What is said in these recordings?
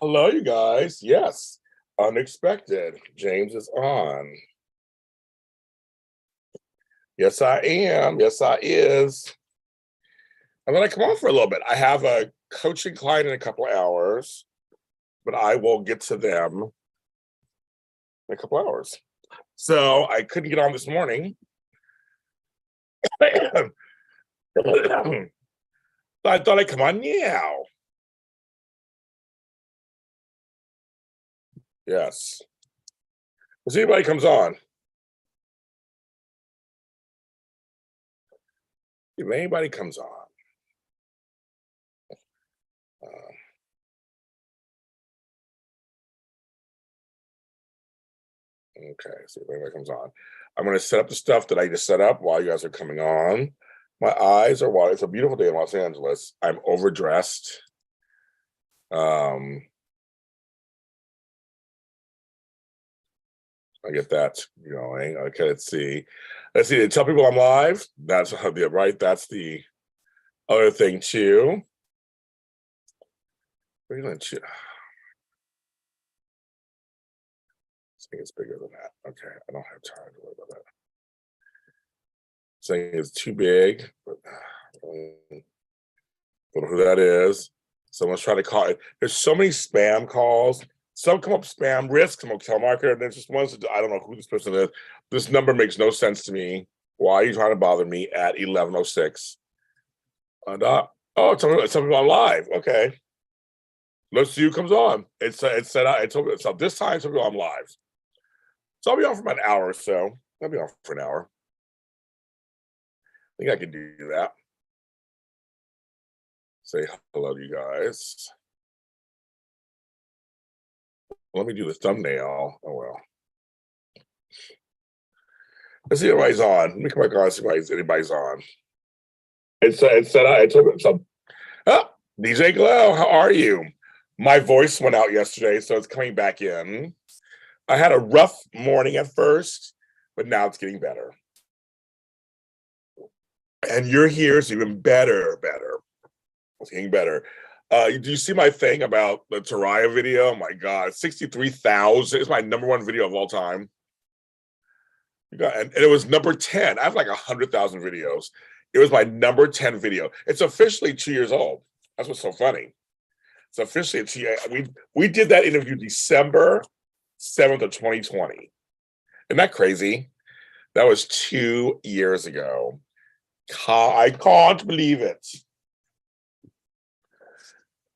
Hello, you guys. Yes, unexpected. James is on. Yes, I am. Yes, I is. I'm gonna come on for a little bit. I have a coaching client in a couple of hours, but I will get to them in a couple of hours. So I couldn't get on this morning. So I thought I'd come on now. Yes. If anybody comes on, if anybody comes on. Uh, Okay, see if anybody comes on. I'm going to set up the stuff that I just set up while you guys are coming on. My eyes are wide. It's a beautiful day in Los Angeles. I'm overdressed. I get that going. Okay, let's see. Let's see. Tell people I'm live. That's right. That's the other thing too. We're gonna I think it's bigger than that. Okay, I don't have time to worry about that. Saying it's too big, but I don't know who that is. Someone's trying to call it. There's so many spam calls. Some come up spam risk, some telemarketer, and there's just ones that I don't know who this person is. This number makes no sense to me. Why are you trying to bother me at 11:06? Oh, some people I'm live. Okay. Let's see who comes on. It's set out. It told me so this time some people I'm live. So I'll be on for about an hour or so. I'll be on for an hour. I think I can do that. Say hello to you guys. Let me do the thumbnail. Oh well. Let's see if anybody's on. Let me come back on. See if anybody's on. It's set out. I told me so. Oh, DJ Glow, how are you? My voice went out yesterday, so it's coming back in. I had a rough morning at first, but now it's getting better. And you're here, so even better. It's getting better. Do you see my thing about the Taraya video? Oh my God, 63,000. It's my #1 video of all time. And it was number 10. I have like 100,000 videos. It was my number 10 video. It's officially 2 years old. That's what's so funny. It's officially 2 years. We did that interview December 7th of 2020. Isn't that crazy? That was 2 years ago. I can't believe it.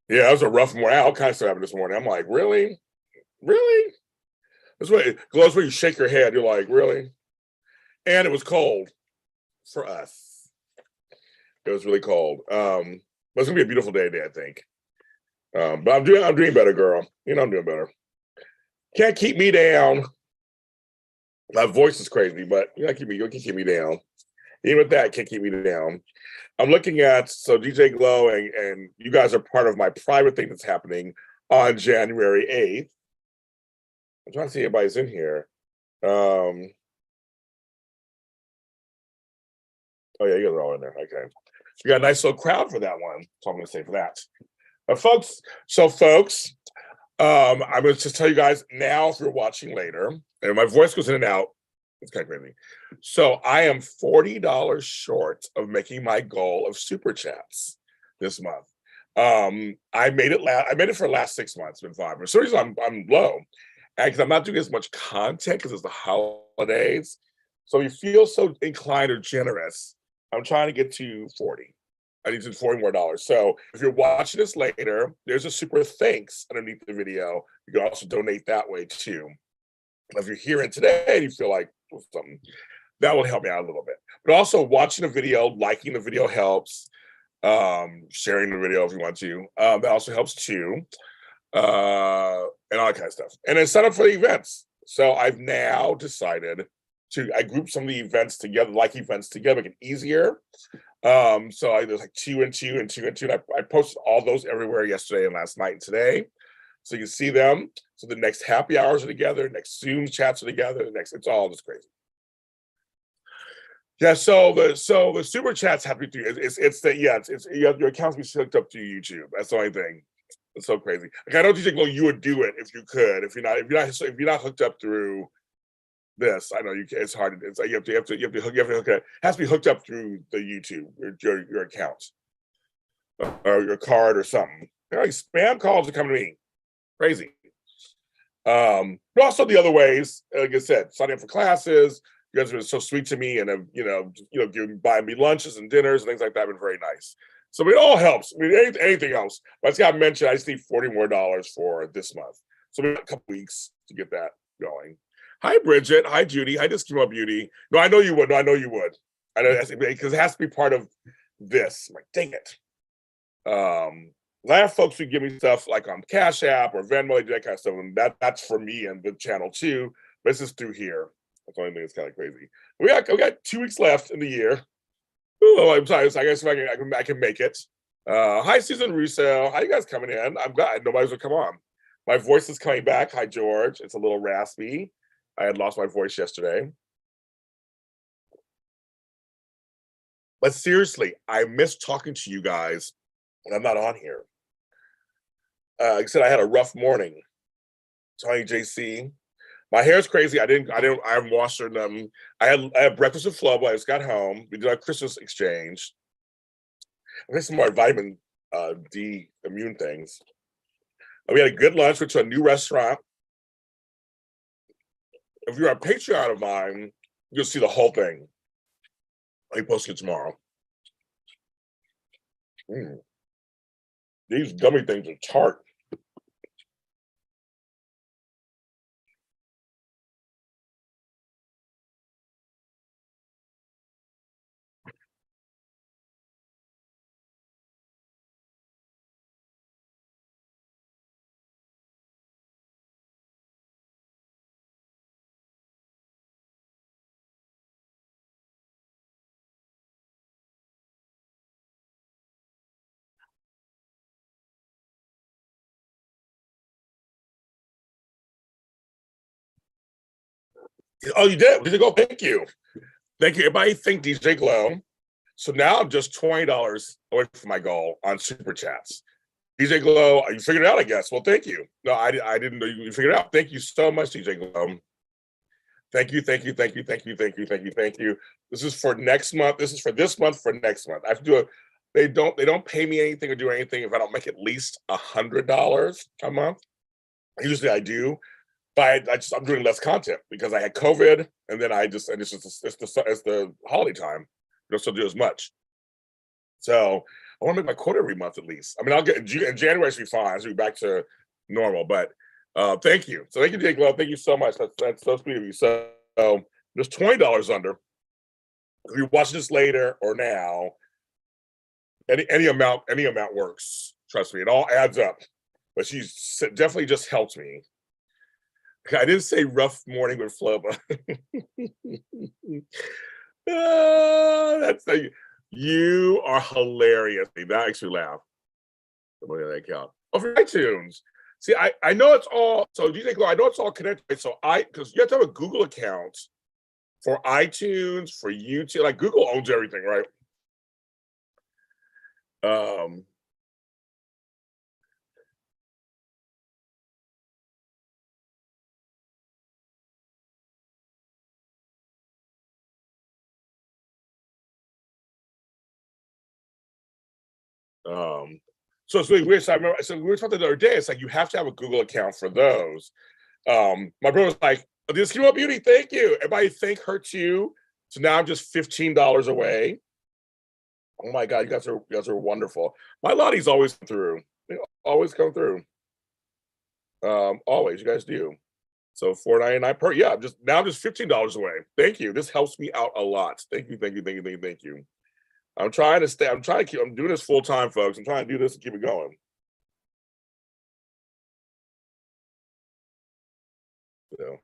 Yeah, it was a rough morning. All kinds of stuff happened this morning. I'm like, really? Really? That's why Glow's where you shake your head. You're like, really? And it was cold for us. It was really cold. But it's gonna be a beautiful day today, I think. But I'm doing better, girl. You know I'm doing better. Can't keep me down. My voice is crazy, but you can keep me down. Even with that, can't keep me down. I'm looking at DJ Glow and you guys are part of my private thing that's happening on January 8th. I'm trying to see if anybody's in here. Oh yeah, you guys are all in there. Okay. We got a nice little crowd for that one. So I'm gonna say for that. Folks, I'm gonna just tell you guys now if you're watching later, and my voice goes in and out. It's kind of crazy. So I am $40 short of making my goal of super chats this month. I made it for the last 6 months. It's been fine. For some reason, I'm low, and because I'm not doing as much content because it's the holidays. So you feel so inclined or generous. I'm trying to get to 40. I need to $40 more. So if you're watching this later, there's a super thanks underneath the video. You can also donate that way too. If you're hearing today and you feel like something, that will help me out a little bit. But also watching the video, liking the video helps. Sharing the video if you want to. That also helps too. And all that kind of stuff. And then sign up for the events. So I've now decided I group some of the events together, make it easier. So there's like 2 and 2 and 2 and 2. And I posted all those everywhere yesterday and last night and today. So you can see them. So the next happy hours are together, next Zoom chats are together, it's all just crazy. Yeah, so the super chats have to be your account's be hooked up to YouTube. That's the only thing. It's so crazy. Like, I know DJ Glow, you would do it if you could. If you're not hooked up through this, I know you can. It's hard. It's like you have to hook it. It has to be hooked up through the YouTube, your account, or your card or something. Like spam calls are coming to me, crazy. But also the other ways, like I said, signing up for classes. You guys have been so sweet to me, and have buying me lunches and dinners and things like that. Have been very nice. So it all helps. I mean, anything else. But I just got to mention, I just need $40 more for this month. So we got a couple weeks to get that going. Hi, Bridget. Hi, Judy. Hi, Just Came Up Beauty. No, I know you would. No, I know you would. I know because it has to be part of this. I'm like, dang it. A lot of folks who give me stuff like on CashAPP or Venmo, that kind of stuff, and that's for me and the channel too. But this is through here. That's the only thing that's kind of crazy. We got 2 weeks left in the year. Oh, I'm sorry. So I guess if I can make it. Hi, Susan Russo. How you guys coming in? I'm glad nobody's gonna come on. My voice is coming back. Hi, George. It's a little raspy. I had lost my voice yesterday. But seriously, I miss talking to you guys when I'm not on here. Like I said, I had a rough morning. Tony JC. My hair's crazy. I haven't washed or nothing. I had breakfast with Flobo. I just got home. We did our Christmas exchange. I got some more vitamin D immune things. And we had a good lunch. Went to a new restaurant. If you're a Patreon of mine, you'll see the whole thing. I'll post it tomorrow. These gummy things are tart. Oh, you did? Did you go? Thank you. Thank you. Everybody thank DJ Glow. So now I'm just $20 away from my goal on Super Chats. DJ Glow, you figured it out, I guess. Well, thank you. No, I didn't know you figured it out. Thank you so much, DJ Glow. Thank you. This is for next month. This is for this month, for next month. I have to do they don't pay me anything or do anything if I don't make at least $100 a month. Usually I do. But I'm doing less content because I had COVID, and then it's the holiday time. I don't still do as much. So I want to make my quota every month at least. I mean, I'll get in January should be fine. I'll be back to normal. But thank you. So thank you, Jake Love. Thank you so much. That's so sweet of you. So there's $20 under. If you're watching this later or now, any amount works. Trust me, it all adds up. But she's definitely just helped me. I didn't say rough morning with Flobo. You are hilarious. That makes me laugh. Look at that account. Oh, for iTunes. See, I know it's all, so DJ Glow, I know it's all connected. So because you have to have a Google account for iTunes, for YouTube. Like Google owns everything, right? So it's really weird. So I remember, so we were talking the other day. It's like you have to have a Google account for those. My brother was like, "This Came Up Beauty, thank you." Everybody thank her too. So now I'm just $15 away. Oh my God, you guys are wonderful. My Lottie's always come through. They always come through. Always, you guys do. So $4.99 per. Yeah, I'm just $15 away. Thank you. This helps me out a lot. Thank you. I'm trying to keep. I'm doing this full time, folks. I'm trying to do this and keep it going. So.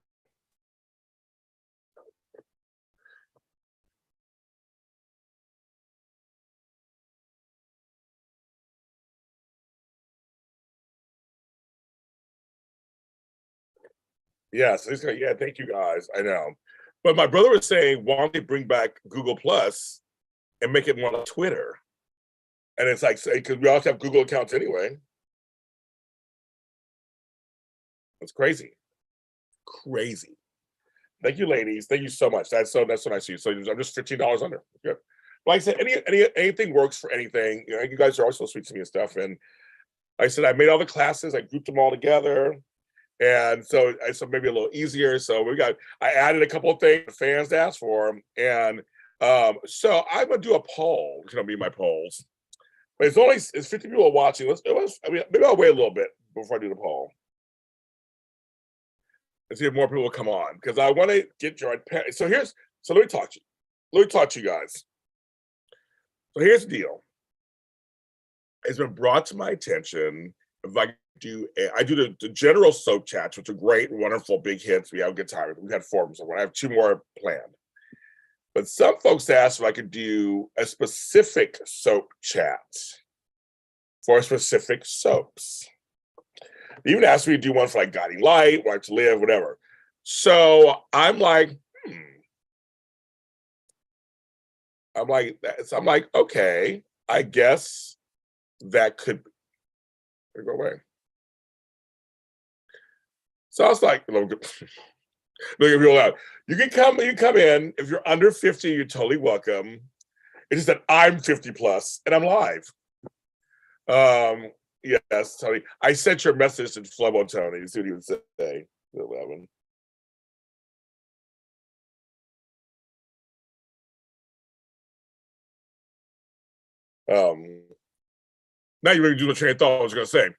Yes, yeah, thank you guys. I know. But my brother was saying, why don't they bring back Google Plus and make it more like Twitter? And it's like, because we all have Google accounts anyway. It's crazy. Crazy. Thank you, ladies. Thank you so much. That's so nice of you. So I'm just $15 under. Good. Like I said, anything works for anything. You know, you guys are always so sweet to me and stuff. And like I said, I made all the classes, I grouped them all together. And so maybe a little easier. So I added a couple of things the fans asked for. And so I'm gonna do a poll. It's gonna be my polls. But it's 50 people watching. Maybe I'll wait a little bit before I do the poll. And see if more people will come on. Because I want to get your parents. So let me talk to you. Let me talk to you guys. So here's the deal. It's been brought to my attention if I do the general soap chats, which are great, wonderful, big hits. We have a good time. We had 4 of them, so I have 2 more planned. But some folks asked if I could do a specific soap chat for specific soaps. They even asked me to do one for like Guiding Light, Right to Live, whatever. So I'm like, okay, I guess that could go away. So I was like, look at real loud. You can come in. If you're under 50, you're totally welcome. It's just that I'm 50 plus and I'm live. Yes, Tony. I sent your message to Flobo, Tony. See what he would say. 11. Now you really do the train of thought I was going to say.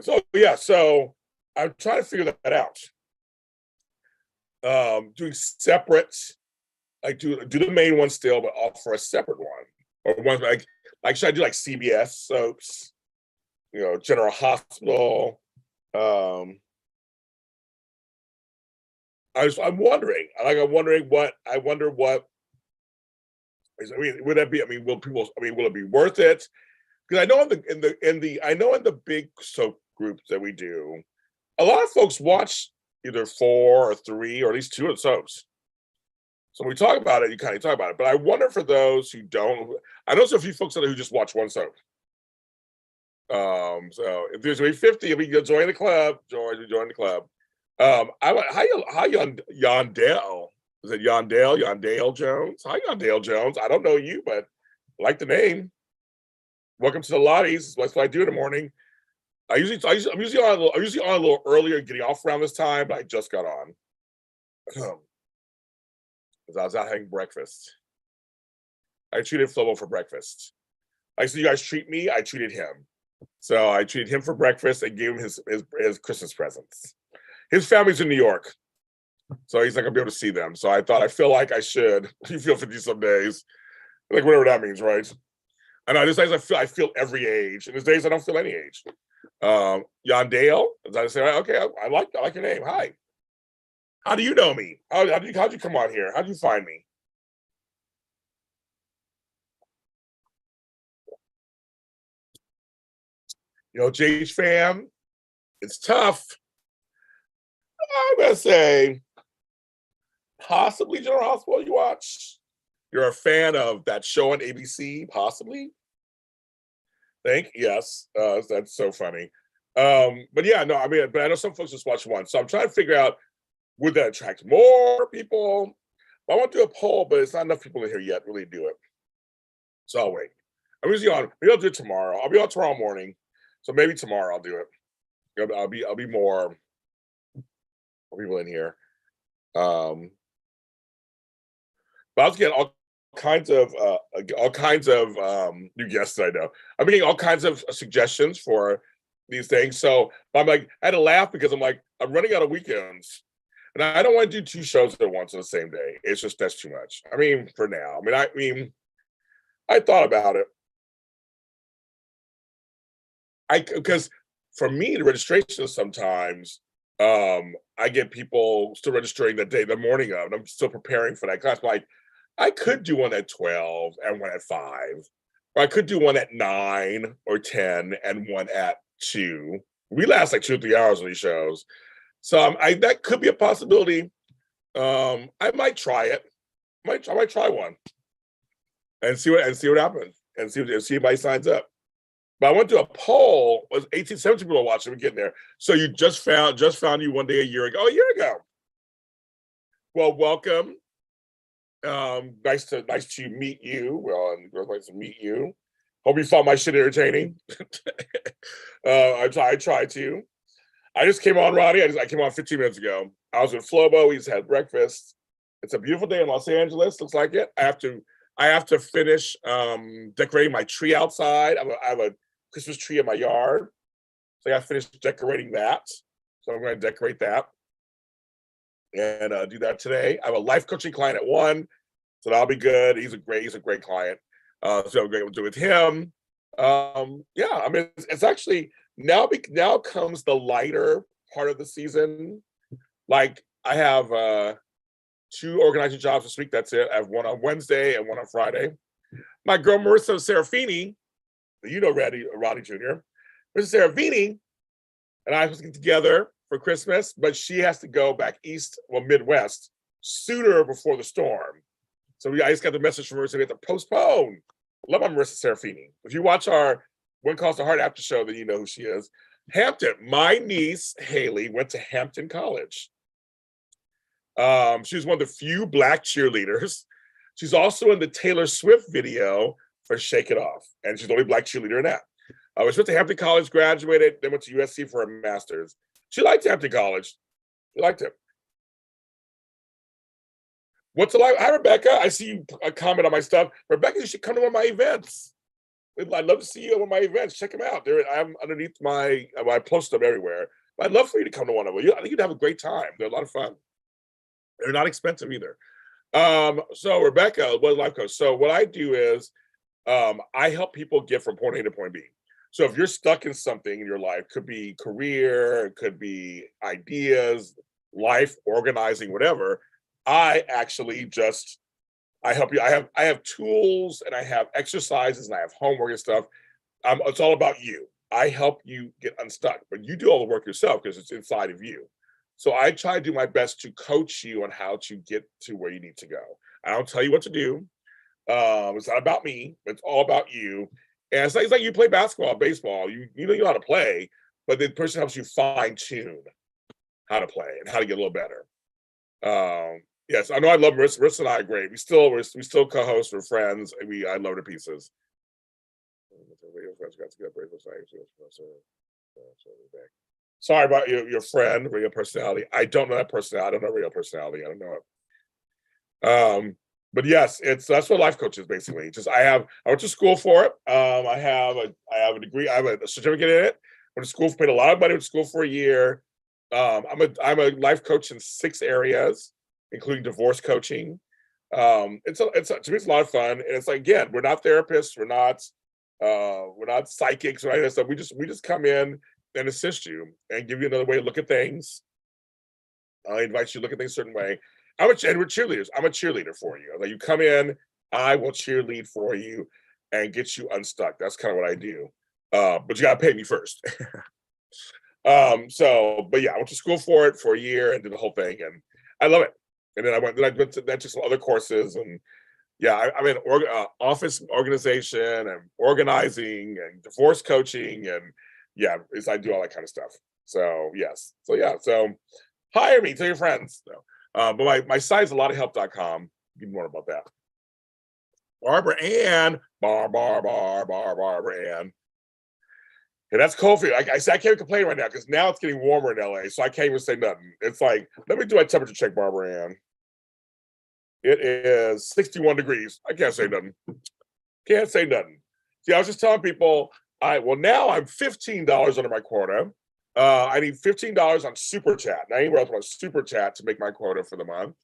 So yeah, so I'm trying to figure that out. Doing separate, like do the main one still, but offer a separate one, or one like should I do like CBS soaps, you know, General Hospital. I'm wondering. I wonder what. I mean, would that be? I mean, will it be worth it? Because I know in the big soap groups that we do, a lot of folks watch either 4 or 3 or at least 2 of the soaps. So when we talk about it, you kind of talk about it. But I wonder for those who don't, I know there's a few folks out there who just watch one soap. So if there's 50, if you can join the club, join the club. Hi Yondale. Is it Yondale Jones? Hi Yondale Jones. I don't know you, but I like the name. Welcome to the Lotties. That's what I do in the morning. I'm usually on a little earlier, getting off around this time, but I just got on. Because I was out having breakfast. I treated Flobo for breakfast. I said, you guys treat me, I treated him. So I treated him for breakfast and gave him his Christmas presents. His family's in New York. So he's not gonna be able to see them. So I thought, I feel like I should. You feel 50 some days. Like whatever that means, right? And these days I feel every age. And these days I don't feel any age. Yondale, as I say, okay, I like your name. Hi. How do you know me? How'd you come on here? How'd you find me? You know, JH fam, it's tough. I'm gonna say possibly General Hospital you watch. You're a fan of that show on ABC, possibly? Yes. That's so funny. But yeah, no, I mean, but I know some folks just watch one. So I'm trying to figure out, would that attract more people? I want to do a poll, but it's not enough people in here yet to really do it. So I'll wait. I'm usually on, maybe I'll do it tomorrow. I'll be on tomorrow morning. So maybe tomorrow I'll do it. I'll be more people in here. But I was getting all kinds of new guests I know. I'm getting all kinds of suggestions for these things. So I'm like, I had to laugh because I'm like, I'm running out of weekends. And I don't want to do 2 shows at once on the same day. It's just, that's too much. I mean, for now. I thought about it. Because for me, the registration sometimes, I get people still registering the morning of, and I'm still preparing for that class. Like, I could do one at 12 and one at 5, or I could do one at 9 or 10 and one at 2. We last like 2 or 3 hours on these shows. So that could be a possibility. I might try it. I might try one and see what happens, and see if anybody signs up. But I went to a poll, it was 18, 17 people watching, we're getting there. So you just found you one day a year ago. Well, welcome. Nice to meet you. Well, nice to meet you. Hope you found my shit entertaining. I try to. I just came on, Ronnie. I came on 15 minutes ago. I was with Flobo. We just had breakfast. It's a beautiful day in Los Angeles. Looks like it. I have to finish decorating my tree outside. I have a Christmas tree in my yard, so I got to finish decorating that. So I'm going to decorate that and do that today. I have a life coaching client at 1, so that'll be good. He's a great client. So I'm going to do with him. Yeah, I mean, it's actually now comes the lighter part of the season. Like I have 2 organizing jobs this week. That's it. I have one on Wednesday and one on Friday. My girl Marissa Serafini, you know Roddy Jr., Marissa Serafini and I was get together for Christmas, but she has to go back east, well, Midwest, sooner before the storm. So I just got the message from Marissa, we have to postpone. Love my Marissa Serafini. If you watch our When Calls the Heart after show, then you know who she is. Hampton. My niece, Haley, went to Hampton College. She was one of the few Black cheerleaders. She's also in the Taylor Swift video for Shake It Off. And she's the only Black cheerleader in that. She went to Hampton College, graduated, then went to USC for a master's. She liked Hampton College. She liked it. What's it like? Hi, Rebecca. I see you comment on my stuff. Rebecca, you should come to one of my events. I'd love to see you at one of my events. Check them out. I'm underneath I post them everywhere. But I'd love for you to come to one of them. I think you'd have a great time. They're a lot of fun. They're not expensive either. So Rebecca was a life coach. So what I do is I help people get from point A to point B. So if you're stuck in something in your life, could be career, it could be ideas, life, organizing, whatever. I help you. I have tools and I have exercises and I have homework and stuff. It's all about you. I help you get unstuck, but you do all the work yourself because it's inside of you. So I try to do my best to coach you on how to get to where you need to go. I don't tell you what to do. It's not about me. It's all about you. And it's like you play basketball, baseball. You know how to play, but the person helps you fine tune how to play and how to get a little better. Yes, I know I love Marissa. Marissa and I are great. We still co-host. We're friends. I love her to pieces. Sorry about your friend, radio personality. I don't know that personality. I don't know radio personality. I don't know it. But yes, that's what life coach is basically. I went to school for it. I have a degree. I have a certificate in it. Went to school, paid a lot of money. Went to school for a year. I'm a life coach in 6 areas, including divorce coaching. To me, it's a lot of fun. And it's like, again, we're not therapists. We're not psychics or any of that stuff. We just come in and assist you and give you another way to look at things. I invite you to look at things a certain way. And we're cheerleaders. I'm a cheerleader for you. Like you come in, I will cheerlead for you and get you unstuck. That's kind of what I do. But you gotta pay me first. But yeah, I went to school for it for a year and did the whole thing, and I love it. And then I went to some other courses, and yeah, I'm in office organization and organizing and divorce coaching, and yeah, I do all that kind of stuff. So yes, so hire me, tell your friends. So, but my site's alotofhelp.com. You can more about that. Barbara Ann, Barbara Ann. Yeah, that's cold for you. I can't complain right now because now it's getting warmer in LA, so I can't even say nothing. It's like, let me do my temperature check, Barbara Ann. It is 61 degrees. I can't say nothing. Can't say nothing. See, I was just telling people, now I'm $15 under my quota. I need $15 on Super Chat. Now anywhere else on Super Chat to make my quota for the month.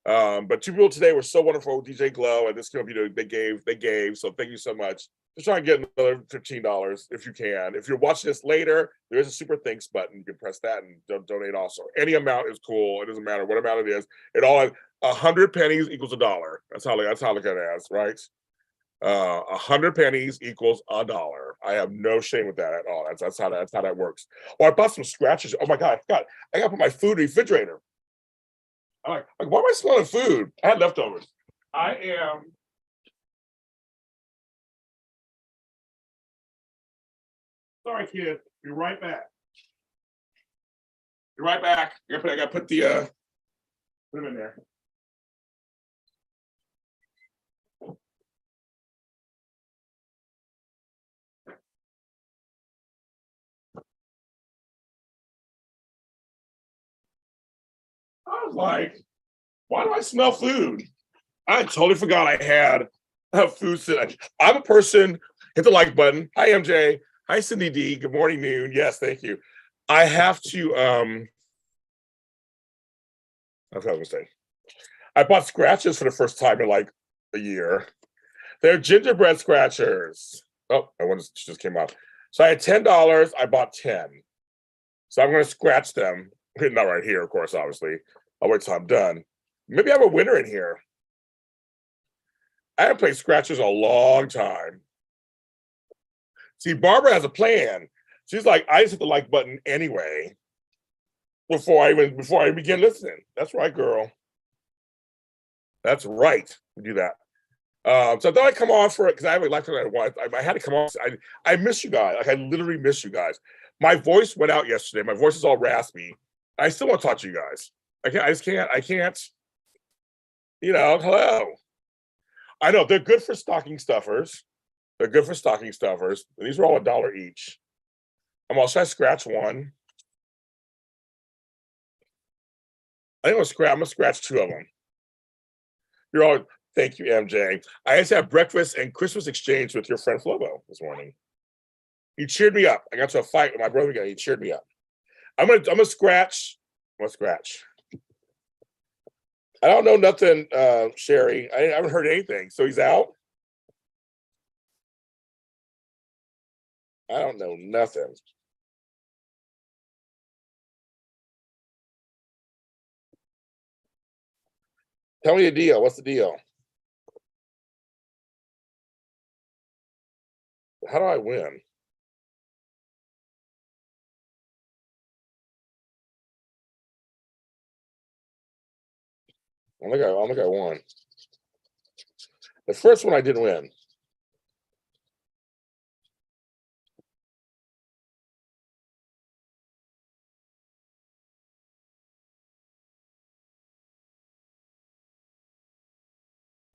But 2 people today were so wonderful. DJ Glow and this computer they gave. So thank you so much. Just try and get another $15 if you can. If you're watching this later, there is a super thanks button. You can press that and donate also. Any amount is cool. It doesn't matter what amount it is. It all 100 pennies equals $1. That's how I look at it as, right? 100 pennies equals $1. I have no shame with that at all. That's how that works. Oh, I bought some scratches. Oh my God, I forgot. I gotta put my food in the refrigerator. I'm like, why am I smelling food? I had leftovers. I am Sorry, kid. Be right back. Be right back. I gotta put the put him in there. I was like, why do I smell food? I totally forgot I had a food sitting. I'm a person, hit the like button. Hi, MJ. Hi, Cindy D. Good morning, noon. Yes, thank you. I have to, that's what I was gonna say. I bought scratchers for the first time in like a year. They're gingerbread scratchers. Oh, that one just came up. So I had $10. I bought 10. So I'm going to scratch them. Not right here, of course, obviously. I'll wait till I'm done. Maybe I have a winner in here. I haven't played scratchers a long time. See, Barbara has a plan. She's like, I just hit the like button anyway before I begin listening. That's right, girl. That's right. We do that. So I thought I'd come on for it because I haven't liked it. I had to come on. I miss you guys. Like I literally miss you guys. My voice went out yesterday. My voice is all raspy. I still want to talk to you guys. I can't. You know, hello. I know they're good for stocking stuffers. They're good for stocking stuffers. These are all $1 each. Should I scratch one? I'm gonna scratch 2 of them. You're all thank you, MJ. I just had breakfast and Christmas exchange with your friend Flobo this morning. He cheered me up. I got to a fight with my brother again. He cheered me up. I'm gonna scratch. I'm gonna scratch. I don't know nothing, Sherry. I haven't heard anything. So he's out. I don't know nothing. Tell me the deal. What's the deal? How do I win? I think I won. The first one I didn't win.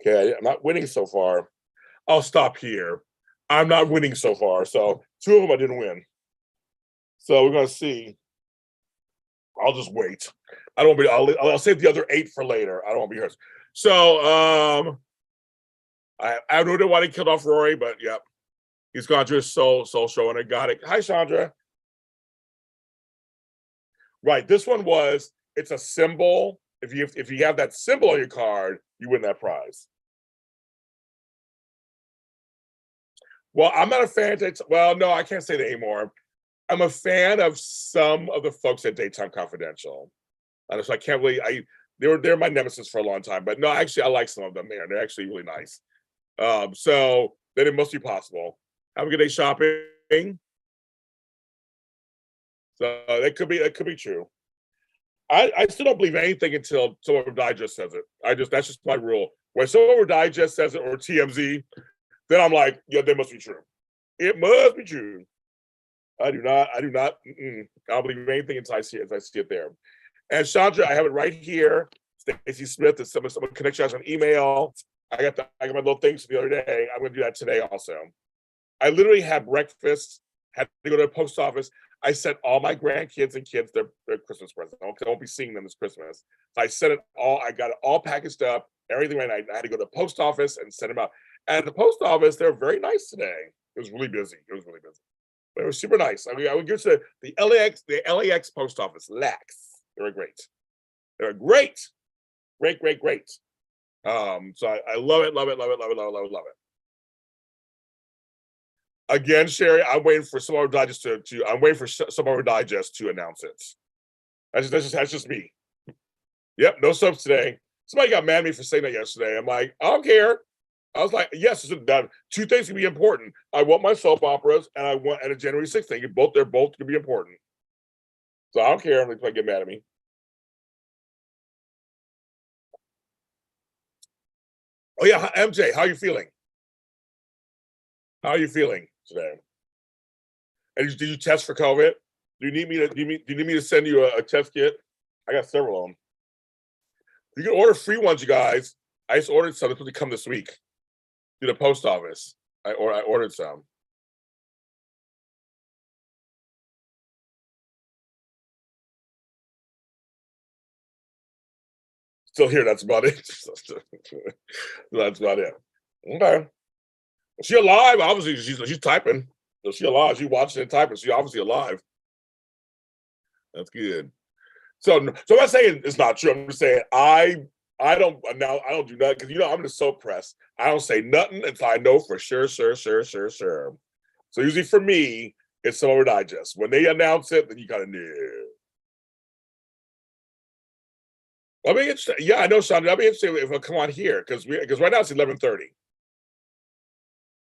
Okay, I'm not winning so far. I'll stop here. I'm not winning so far. So 2 of them I didn't win. So we're gonna see. I'll just wait. I don't be. I'll save the other 8 for later. I don't want to be hurt. So I don't know why they killed off Rory, but yep, he's gone to his soul show, and I got it. Hi, Chandra. Right, this one was. It's a symbol. If you have that symbol on your card, you win that prize. Well, I'm not a fan. Well, no, I can't say that anymore. I'm a fan of some of the folks at Daytime Confidential. So I can't really. They're my nemesis for a long time, but no, actually, I like some of them. They're actually really nice. So then it must be possible. Have a good day shopping. So that could be true. I still don't believe anything until Silver Digest says it. That's just my rule. When Silver Digest says it or TMZ, then I'm like, yeah, that must be true. It must be true. I do not. I don't believe anything until I see it there. And Chandra, I have it right here. Stacey Smith is someone connect you guys on email. I got my little things the other day. I'm going to do that today also. I literally had breakfast, had to go to the post office. I sent all my grandkids and kids their Christmas presents. I won't be seeing them this Christmas. So I sent it all. I got it all packaged up. Everything right. I had to go to the post office and send them out. And at the post office, they're very nice today. It was really busy. But it was super nice. I mean, I would give it to the LAX post office, LAX. They were great. They were great. Great. So I love it. Again, Sherry, I'm waiting for Summer Digest to announce it. That's just me. Yep, no subs today. Somebody got mad at me for saying that yesterday. I'm like, I don't care. I was like, yes, 2 things can be important. I want my soap operas, and I want a January 6th thing. They're both going to be important. So I don't care if they get mad at me. Oh yeah, MJ, how are you feeling? How are you feeling today? And did you test for COVID? Do you need me to send you a test kit? I got several of them. You can order free ones, you guys. I just ordered some. It's supposed to come this week through the post office. I ordered some. Still here. That's about it. That's about it. Okay. She alive? Obviously, she's typing. So she alive. She watching and typing. She obviously alive. That's good. So I'm not saying it's not true. I'm just saying I don't do that because I'm just so pressed. I don't say nothing until I know for sure. So usually for me, it's Summer Digest. When they announce it, then you kind of know. I mean, yeah, I know, Sean. I'll be interested if it'll come on here because right now it's 11:30.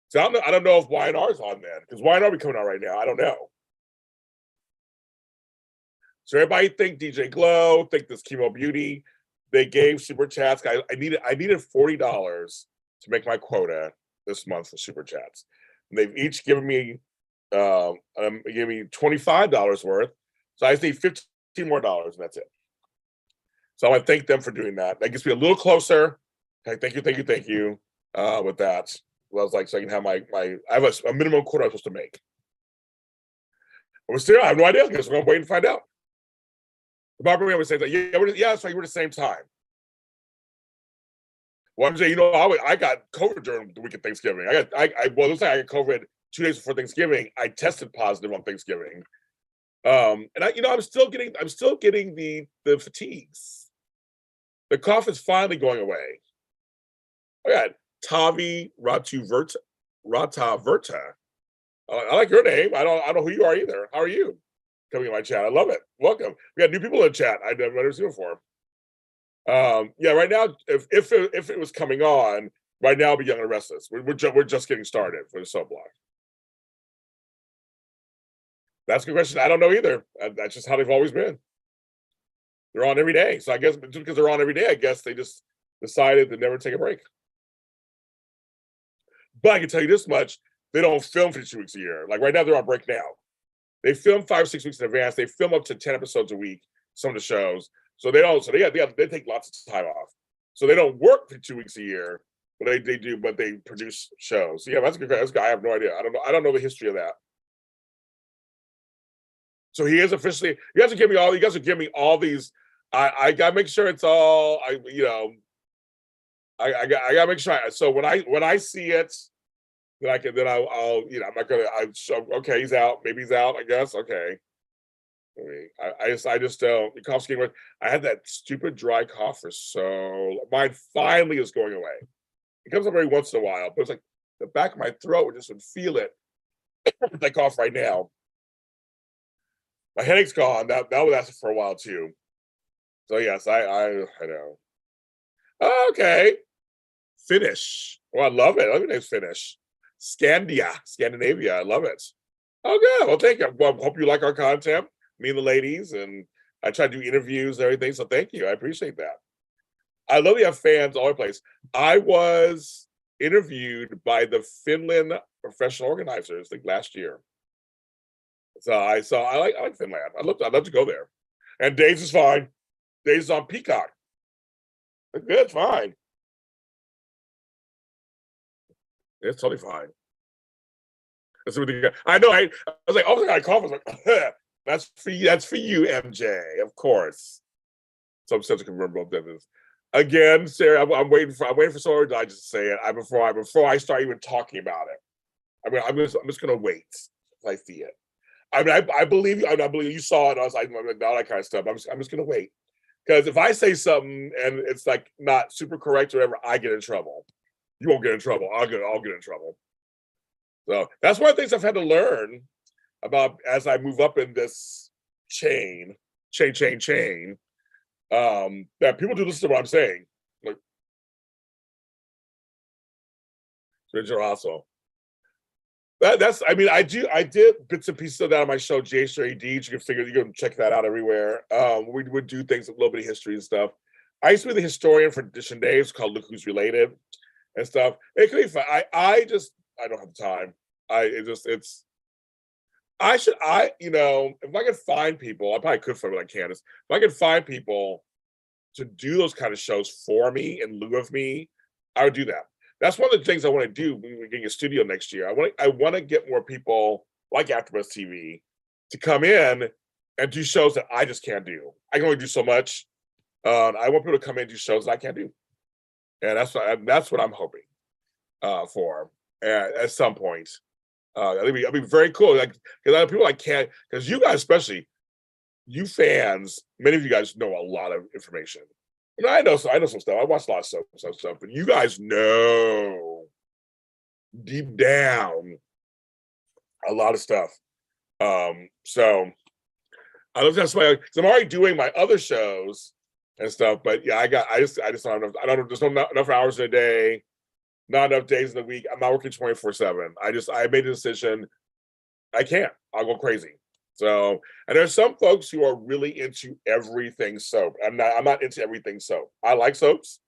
So I don't know if YNR is on then because YNR be coming out right now. I don't know. So everybody think DJ Glow, think this Chemo Beauty. They gave super chats. I needed $40 to make my quota this month for super chats. And they've each given me $25 worth. So I just need $15 more and that's it. So I want to thank them for doing that. That gets me a little closer. Okay, thank you. With that, well, I was like, so I can have I have a minimum quota I'm supposed to make. But still, I have no idea because we're going to wait and find out. Barbara always says that, yeah, so you were the same time. Well, I'm saying, I got COVID during the week of Thanksgiving. It looks like I got COVID 2 days before Thanksgiving. I tested positive on Thanksgiving. And I'm still getting the fatigues. The cough is finally going away. I got Tavi Rata Verta. I like your name. I don't know who you are either. How are you? Coming in my chat. I love it. Welcome. We got new people in the chat. I've never seen before. Yeah, right now, if it was coming on, right now, I'll be Young and Restless. We're just getting started for the sub block. That's a good question. I don't know either. That's just how they've always been. They're on every day. So I guess just because they're on every day, I guess they just decided to never take a break. But I can tell you this much, they don't film for 2 weeks a year. Like right now, they're on break now. They film 5 or 6 weeks in advance. They film up to 10 episodes a week, some of the shows. So they take lots of time off. So they don't work for 2 weeks a year, but they produce shows. So yeah, that's a good question. I have no idea. I don't know the history of that. So he is officially, you guys will give me all these. I gotta make sure it's all I gotta make sure. So when I see it, I'll I'm not gonna okay, he's out, maybe he's out, I guess. Okay. I just don't. The cough's getting worse. I had that stupid dry cough for so. Mine finally is going away. It comes up every once in a while, but it's like the back of my throat just would feel it. That cough right now. My headache's gone. That was lasted for a while too. So yes, I know. Okay, Finnish. Oh, I love it. I love your name's Finnish. Scandinavia. I love it. Oh, good. Well, thank you. Well, hope you like our content. Me and the ladies, and I try to do interviews and everything. So thank you. I appreciate that. I love you have fans all over the place. I was interviewed by the Finland professional organizers like last year. So I like Finland. I'd love to go there. And Days is fine. Days is on Peacock. It's good, it's fine. It's totally fine. That's what I know. I was like, oh my god, I cough. I was like, that's for you, MJ, of course. So I'm such a confirmed both business. Again, Sarah, I'm waiting for someone to just say it. Before I start even talking about it. I'm just gonna wait until I see it. I believe you. I believe you saw it. I was like, all that kind of stuff. I'm just gonna wait because if I say something and it's like not super correct or whatever, I get in trouble. You won't get in trouble. I'll get in trouble. So that's one of the things I've had to learn about as I move up in this chain. That people do listen to what I'm saying. Like, so also. That's I did bits and pieces of that on my show JLJ Events. You can check that out everywhere. We would do things, a little bit of history and stuff. I used to be the historian for Edition Days called Look Who's Related and stuff. It could be fun. I don't have the time. you know, if I could find people, I probably could find like Candace. If I could find people to do those kind of shows for me in lieu of me, I would do that. That's one of the things I want to do when we're getting a studio next year. I want to get more people like AfterBuzz TV to come in and do shows that I just can't do. I can only do so much. I want people to come in and do shows that I can't do, and that's what I'm hoping for at some point. It'll be very cool. Like, because other people I can't, because you guys, especially you fans, many of you guys know a lot of information. And I know some stuff. I watch a lot of stuff, but you guys know deep down a lot of stuff. So I don't that's why because I'm already doing my other shows and stuff. But yeah, I just don't have enough. I don't know. There's not enough hours in a day, not enough days in the week. I'm not working 24/7. I made a decision. I can't. I'll go crazy. So, and there's some folks who are really into everything soap. I'm not into everything soap. I like soaps,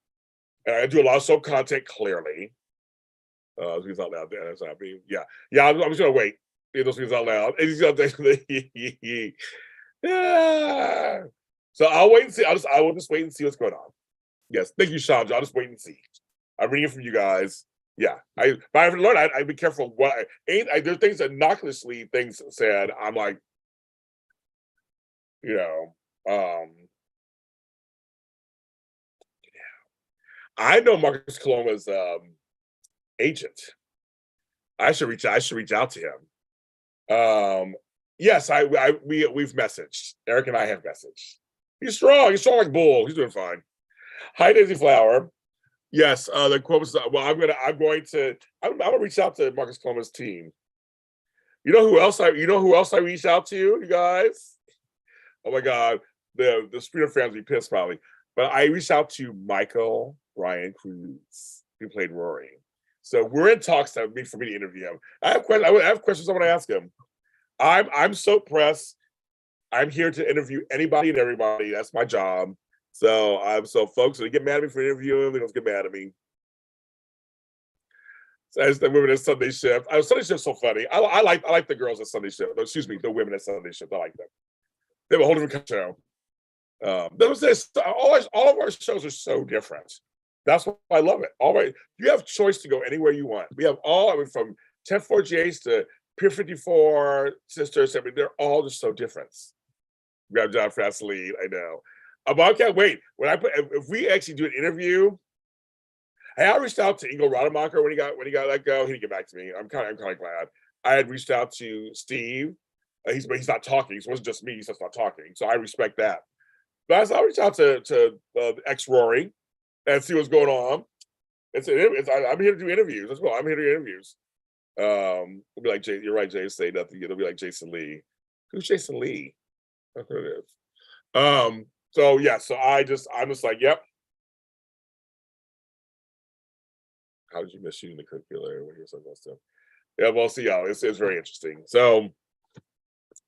and I do a lot of soap content. Clearly, things out loud there. That's not me. Yeah. I'm just gonna wait. Get those things out loud. Yeah. So I'll wait and see. I will just wait and see what's going on. Yes, thank you, Chandra. I'll just wait and see. I'm reading it from you guys. Yeah, but I've learned I'd be careful. There's things that innocuously things said. I'm like, you know, I know Marcus Coloma's agent. I should reach out to him. Yes, we've messaged. Eric and I have messaged. He's strong like bull. He's doing fine. Hi, Daisy Flower. Yes, the quote was, well, I'm gonna reach out to Marcus Coloma's team. You know who else I reached out to, you guys? Oh my God, the Spooner fans will be pissed probably. But I reached out to Michael Ryan Cruz, who played Rory. So we're in talks for me to interview him. I have questions I want to ask him. I'm so pressed. I'm here to interview anybody and everybody. That's my job. So folks, they get mad at me for interviewing, they don't get mad at me. So I just the women at Sunday Shift. Sunday Shift's so funny. I like the girls at Sunday Shift. Excuse me, the women at Sunday Shift. I like them. They have a whole different show. There was this. All of our shows are so different. That's why I love it. You have choice to go anywhere you want. We have from 10-4 to Pier 54, Sisters. I mean, they're all just so different. We have John Frasley. I know. But I can't wait. If we actually do an interview, hey, I reached out to Ingo Rademacher when he got let go. He didn't get back to me. I'm kind of glad. I had reached out to Steve. He's not talking. So it wasn't just me. He's just not talking. So I respect that. But I'll reach out to ex Rory and see what's going on. I'm here to do interviews. That's well. I'm here to do interviews. It'll be like Jay. You're right, Jay. Say nothing. It'll be like Jason Lee. Who's Jason Lee? That's what it is. So yeah. So I'm just like, yep. How did you miss shooting the curricular when you were so close to? Yeah, well, see, it's very interesting. So,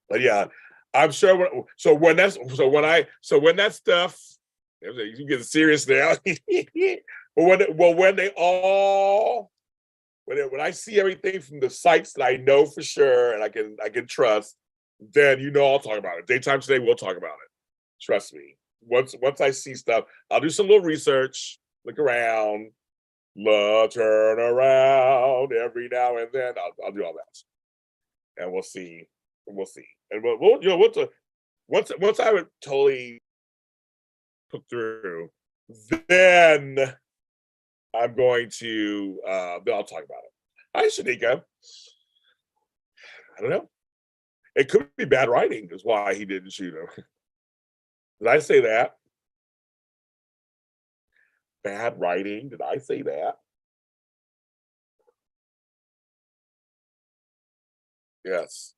but yeah, I'm sure. When that stuff, you get serious now. But when I see everything from the sites that I know for sure and I can trust, then I'll talk about it. Daytime today, we'll talk about it. Trust me. Once I see stuff, I'll do some little research, look around, turn around every now and then. I'll do all that, and we'll see. And once I would totally put through, then I'm going to then I'll talk about it. Hi, Shanika. I don't know. It could be bad writing is why he didn't shoot him. Did I say that? Bad writing? Did I say that? Yes.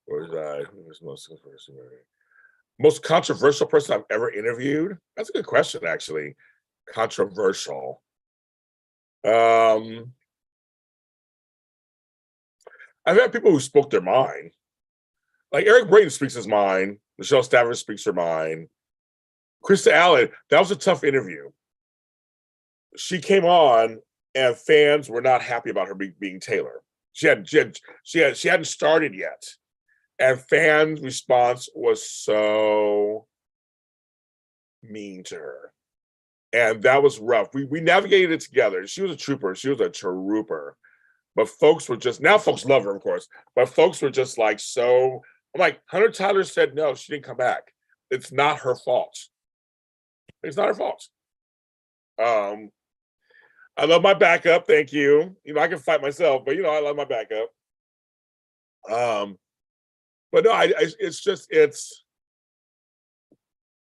Where's most controversial person I've ever interviewed? That's a good question, actually. Controversial. I've had people who spoke their mind. Like Eric Brayton speaks his mind. Michelle Stafford speaks her mind. Krista Allen, that was a tough interview. She came on and fans were not happy about her being Taylor. She hadn't started yet, and fans' response was so mean to her, and that was rough. We navigated it together. She was a trooper. She was a trooper. But folks were just, now folks love her, of course, but folks were just like, so, I'm like, Hunter Tyler said no, she didn't come back. It's not her fault. It's not her fault. I love my backup, thank you. You know, I can fight myself, but you know, I love my backup. But no, it's just,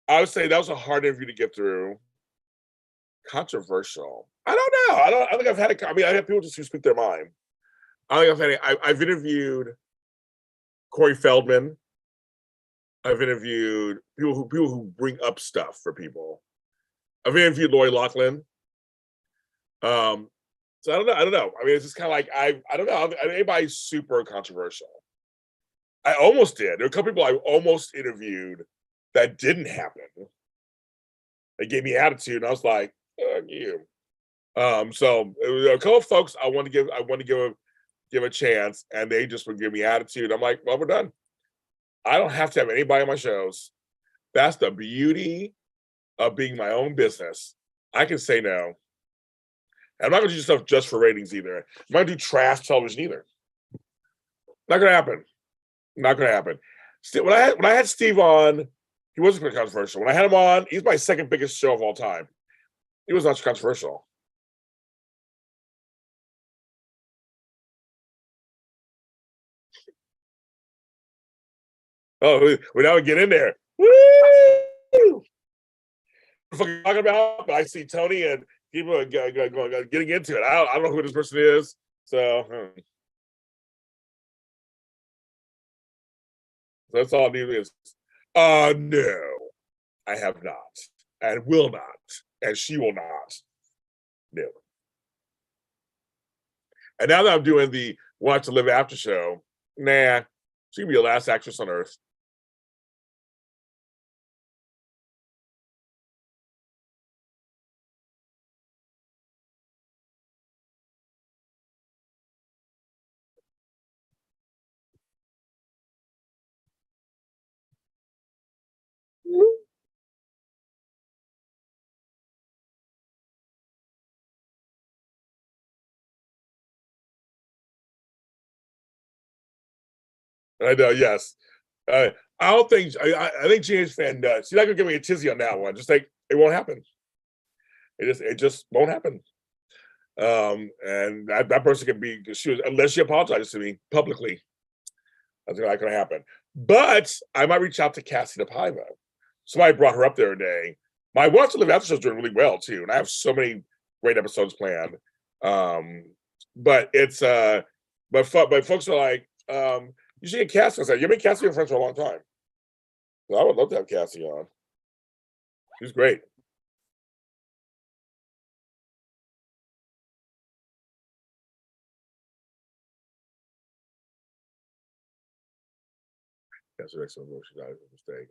I would say that was a hard interview to get through. Controversial. I don't know. I think I've had I have people just who speak their mind. I think I've interviewed Corey Feldman. I've interviewed people who bring up stuff for people. I've interviewed Lori Loughlin. So I don't know. I mean, it's just kind of like I don't know. Anybody's super controversial. I almost did. There were a couple people I almost interviewed that didn't happen. They gave me attitude, and I was like, "Fuck you." So there were a couple of folks I want to give a chance, and they just would give me attitude. I'm like, well, we're done. I don't have to have anybody on my shows. That's the beauty of being my own business. I can say no. And I'm not going to do stuff just for ratings either. I'm not going to do trash television either. Not going to happen. Not going to happen. When I had Steve on, he wasn't very controversial. When I had him on, he's my second biggest show of all time. He was not controversial. Oh, we now get in there. Woo! Fucking talking about, but I see Tony and people getting into it. I don't know who this person is, so that's all I need is. No, I have not, and will not, and she will not. No. And now that I'm doing the Watch to Live After show, nah, she can be the last actress on earth. I know, yes. I don't think I think James fan nuts. She's not gonna give me a tizzy on that one. Just like it won't happen. It just won't happen. And that person can be unless she apologizes to me publicly. That's not gonna happen. But I might reach out to Cassie DePaiva. Somebody brought her up there today. My Watch to Live After show is doing really well too, and I have so many great episodes planned. But it's but folks are like, you should get Cassie. I said, you've been Cassie your friends for a long time. Well, I would love to have Cassie on. She's great. That's an excellent move. She's not a mistake.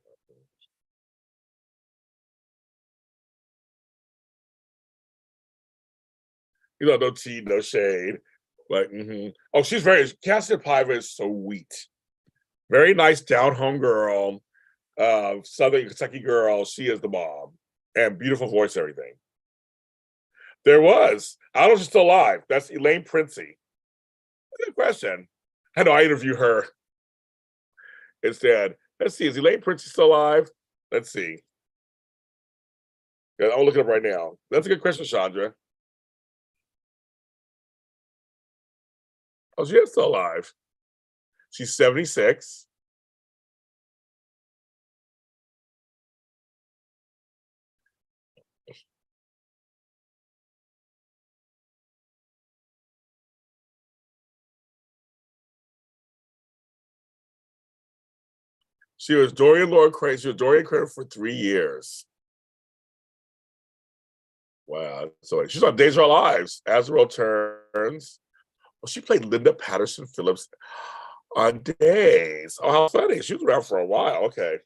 You know, no tea, no shade. Like, oh, she's very Cassie Paiva is sweet. Very nice down home girl, Southern Kentucky girl. She is the mom. And beautiful voice, everything. There was. I don't know if she's still alive. That's Elaine Princey. Good question. I know I interviewed her instead. Let's see, is Elaine Princey still alive? Let's see. Yeah, I'll look it up right now. That's a good question, Chandra. Oh, she is still alive. She's 76. She was Dorian Lord Crane. She was Dorian Crane for 3 years. Wow. So she's on Days of Our Lives. As the World Turns. Well, she played Linda Patterson Phillips on Days. Oh, how funny. She was around for a while. Okay.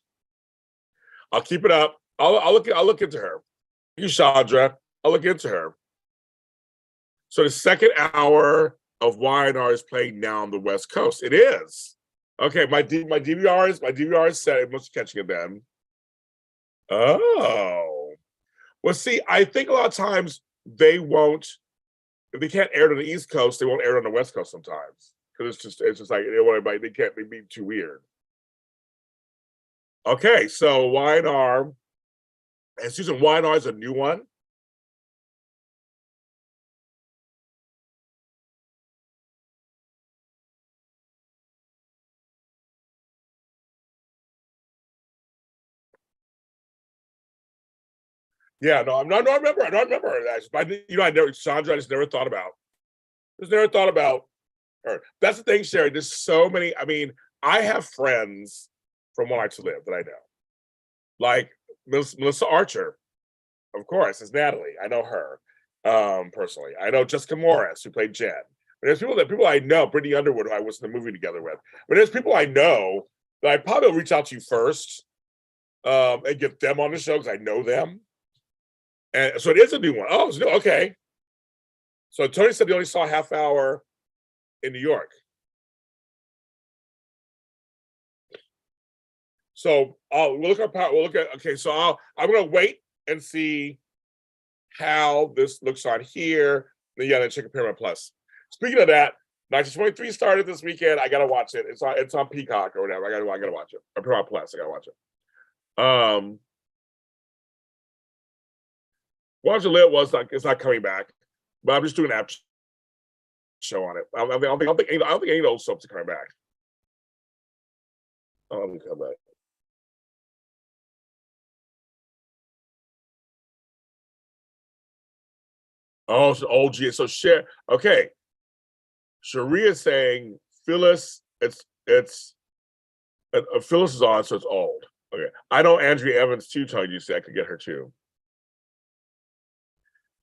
I'll keep it up. I'll look into her. You, Chandra. I'll look into her. So the second hour of Y&R is playing now on the West Coast. It is. Okay, my DVR is set. It must be catching it then. Oh. Well, see, I think a lot of times they won't, if they can't air it on the East Coast, they won't air it on the West Coast sometimes. Because it's just like they'd be too weird. Okay, so Y&R, and Susan, Y&R is a new one. Yeah, no, I remember that. But Sandra, I just never thought about. Her. That's the thing, Sherry. There's so many. I mean, I have friends from One Night to Live that I know, like Melissa Archer, of course, is Natalie. I know her personally. I know Jessica Morris, who played Jen. But there's people I know, Brittany Underwood, who I was in the movie together with. But there's people I know that I probably will reach out to you first and get them on the show because I know them. And so it is a new one. Oh, it's new. Okay. So Tony said he only saw a half hour in New York. So we'll look at. Okay, so I'm gonna wait and see how this looks on here. Then then check Paramount Plus. Speaking of that, 1923 started this weekend. I gotta watch it. It's on Peacock or whatever. I gotta watch it. Or Paramount Plus. I gotta watch it. Watch Lit it's not coming back, but I'm just doing an app show on it. I don't think any old soaps are coming back. Let me come back. Oh, so OG. So share. Okay. Sharia is saying Phyllis. It's Phyllis is on, so it's old. Okay. I know Andrea Evans too. Told you say I could get her too.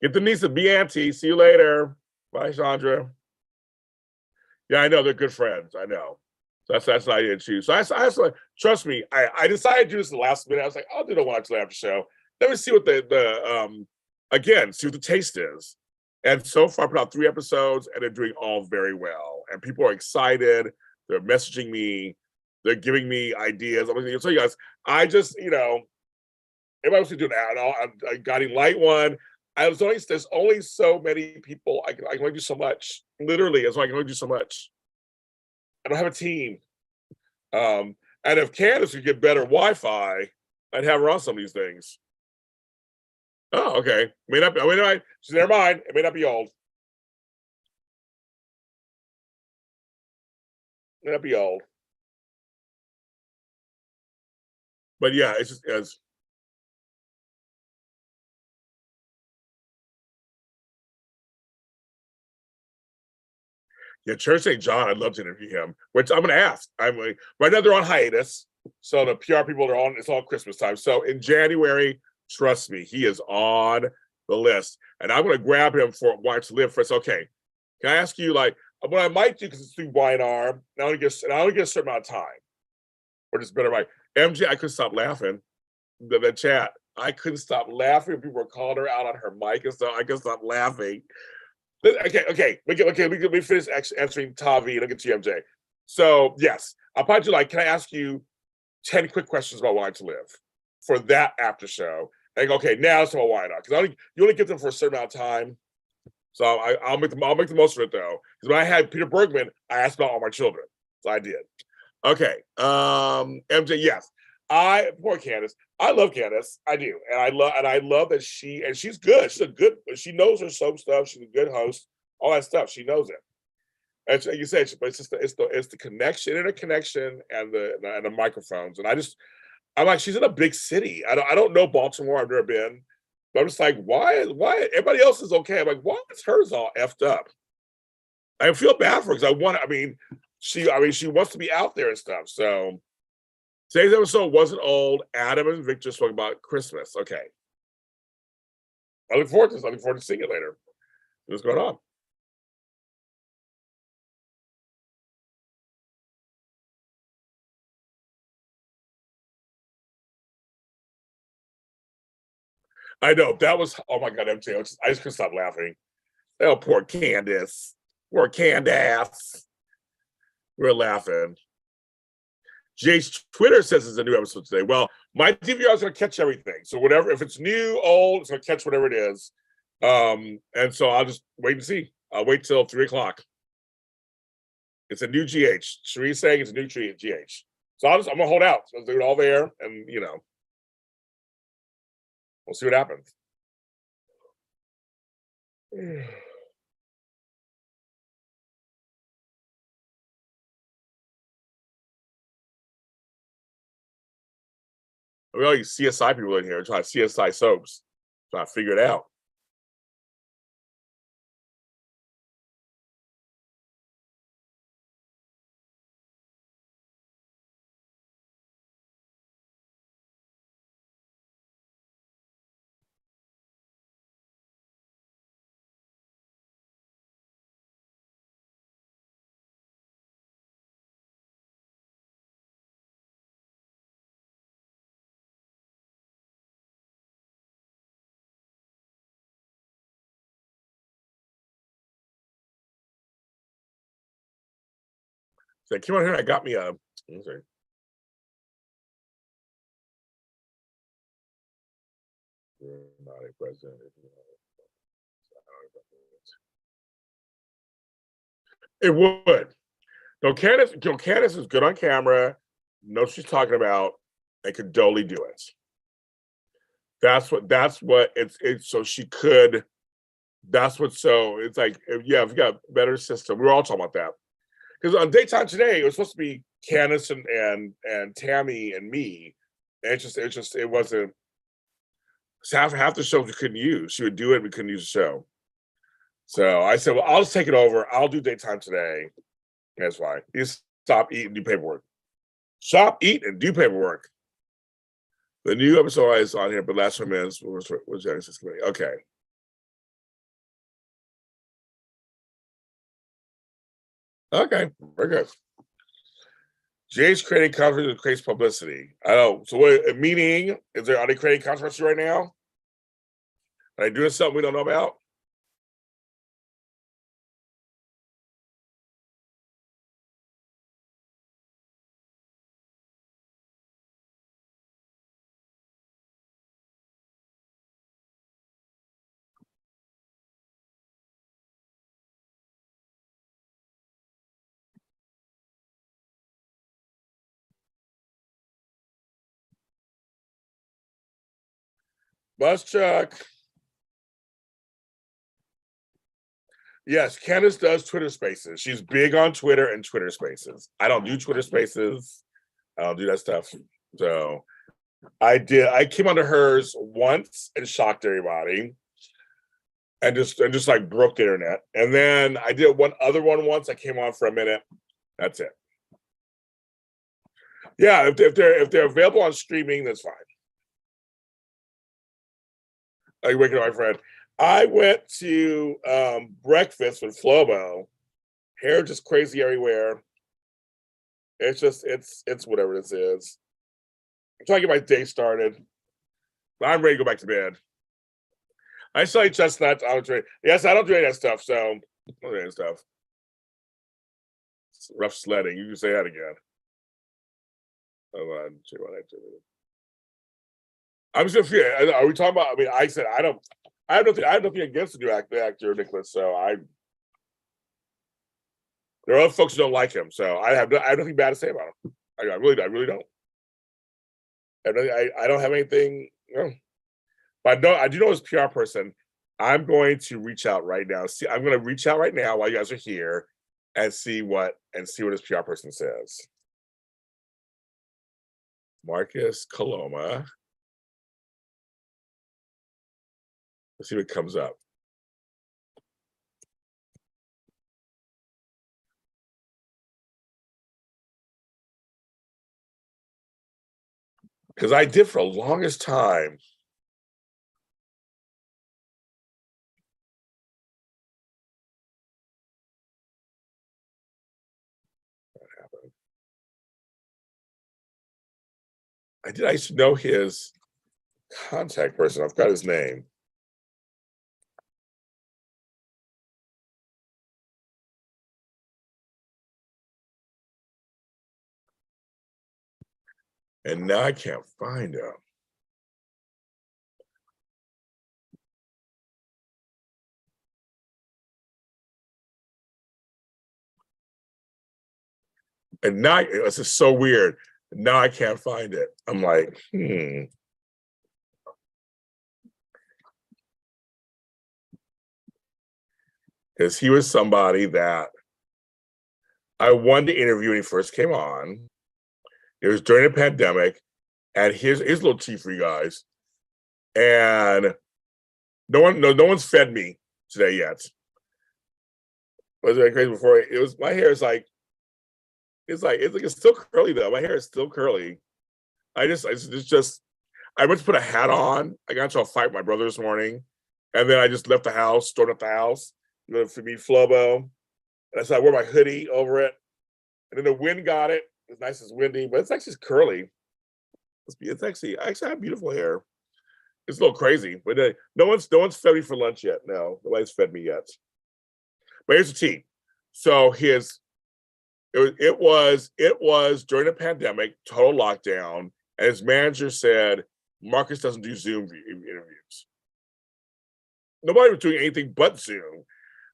Get the niece of be auntie. See you later. Bye, Chandra. Yeah, I know they're good friends. I know. So that's what I did too. So I trust me. I decided to do this the last minute. I was like, I'll do the one after show. Let me see what see what the taste is. And so far, I put out 3 episodes, and they're doing all very well. And people are excited. They're messaging me. They're giving me ideas. I'm going to tell you guys. I just, everybody wants to do that. I got a light one. There's only so many people. I can only do so much. Literally, I can only do so much. I don't have a team. And if Candace could get better Wi-Fi, I'd have her on some of these things. Oh, okay. Never mind. It may not be old. It may not be old. But yeah, it's just as Church St. John, I'd love to interview him, which I'm gonna ask. I'm like, right now they're on hiatus. So the PR people are on, it's all Christmas time. So in January, trust me, he is on the list. And I'm gonna grab him for Why to Live first. Okay. Can I ask you what I might do because it's through Y&R, and I only get a certain amount of time. Or just better MJ, I couldn't stop laughing. The chat. I couldn't stop laughing. People were calling her out on her mic and stuff. I couldn't stop laughing. Okay. We finish answering Tavi and I'll get to MJ. So yes, I'll probably do can I ask you 10 quick questions about Why to Live for that after show? And go, okay, now it's about Y&R because you only get them for a certain amount of time. So I'll make the most of it though. Because when I had Peter Bergman, I asked about all my children. So I did. Okay. MJ, yes. Poor Candace. I love Candace. I do. And I love that she's good. She knows her soap stuff. She's a good host. All that stuff. She knows it. And you said, but it's just it's the connection, interconnection, and the microphones. And I'm like, she's in a big city. I don't know Baltimore. I've never been. But I'm just like, why everybody else is okay? I'm like, why is hers all effed up? I feel bad for her because she wants to be out there and stuff. So today's episode wasn't old. Adam and Victor spoke about Christmas. Okay. I look forward to this. I look forward to seeing it later. What's going on? I know that was, oh my God, MJ. I just couldn't stop laughing. Oh, poor Candace. Poor Candace. We're laughing. Jay's Twitter says it's a new episode today. Well, my DVR is going to catch everything. So whatever, if it's new, old, it's going to catch whatever it is. And so I'll just wait and see. I'll wait till 3 o'clock. It's a new GH. Cherie's saying it's a new GH. So I'm going to hold out. So I'll do it all there. And, you know, we'll see what happens. Well, you CSI people in here trying to CSI soaps, trying to figure it out. So I came out here and I got me a. Sorry. Not a president. It would. No, Candace is good on camera, knows what she's talking about, and could totally do it. That's what it's so she could. That's what so it's like, yeah, if you got a better system. We were all talking about that. Because on Daytime Today, it was supposed to be Candace and Tammy and me. And it wasn't. Half the shows we couldn't use. She would do it, we couldn't use the show. So I said, well, I'll just take it over. I'll do Daytime Today. That's why. You stop, eat, and do paperwork. Shop, eat, and do paperwork. The new episode is on here, but last 1 minute was Genesis Committee. Okay. Okay, very good. Jay's creating controversy that creates publicity. I don't. So, what meaning? Are they creating controversy right now? Are they doing something we don't know about? Bus Chuck. Yes, Candace does Twitter Spaces. She's big on Twitter and Twitter Spaces. I don't do Twitter Spaces. I don't do that stuff. So I did. I came onto hers once and shocked everybody, and just like broke the internet. And then I did one other one once. I came on for a minute. That's it. Yeah, if they're available on streaming, that's fine. Are you waking up, my friend? I went to breakfast with Flobo. Hair just crazy everywhere. It's whatever this is. I'm trying to get my day started. But I'm ready to go back to bed. I saw you chestnuts. Yes, I don't do any of that stuff. So I don't do any of that stuff. It's rough sledding. You can say that again. Hold on. I'm just gonna. Are we talking about? I mean, I said I don't. I have nothing against the new actor Nicholas. So there are other folks who don't like him. So I have nothing bad to say about him. I really don't. I don't have anything. No. But no, I do know his PR person. I'm going to reach out right now. I'm going to reach out right now while you guys are here and see what his PR person says. Marcus Coloma. Let's see what comes up. Because I did for the longest time. What happened? I used to know his contact person. I've got his name. And now I can't find him. And now it's just so weird. Now I can't find it. I'm like, because he was somebody that I wanted to interview when he first came on. It was during the pandemic, and here's a little tea for you guys. And no one's fed me today yet. Was it crazy before? It was my hair is like it's still curly though. My hair is still curly. I went to put a hat on. I got into a fight with my brother this morning, and then I just left the house, stormed up the house, to meet Flobo. And so I wore my hoodie over it, and then the wind got it. It's nice, it's windy, but it's actually curly. It's actually I have beautiful hair. It's a little crazy, but no one's fed me for lunch yet. No, nobody's fed me yet. But here's the tea. So it was during the pandemic, total lockdown, and his manager said Marcus doesn't do Zoom interviews. Nobody was doing anything but Zoom.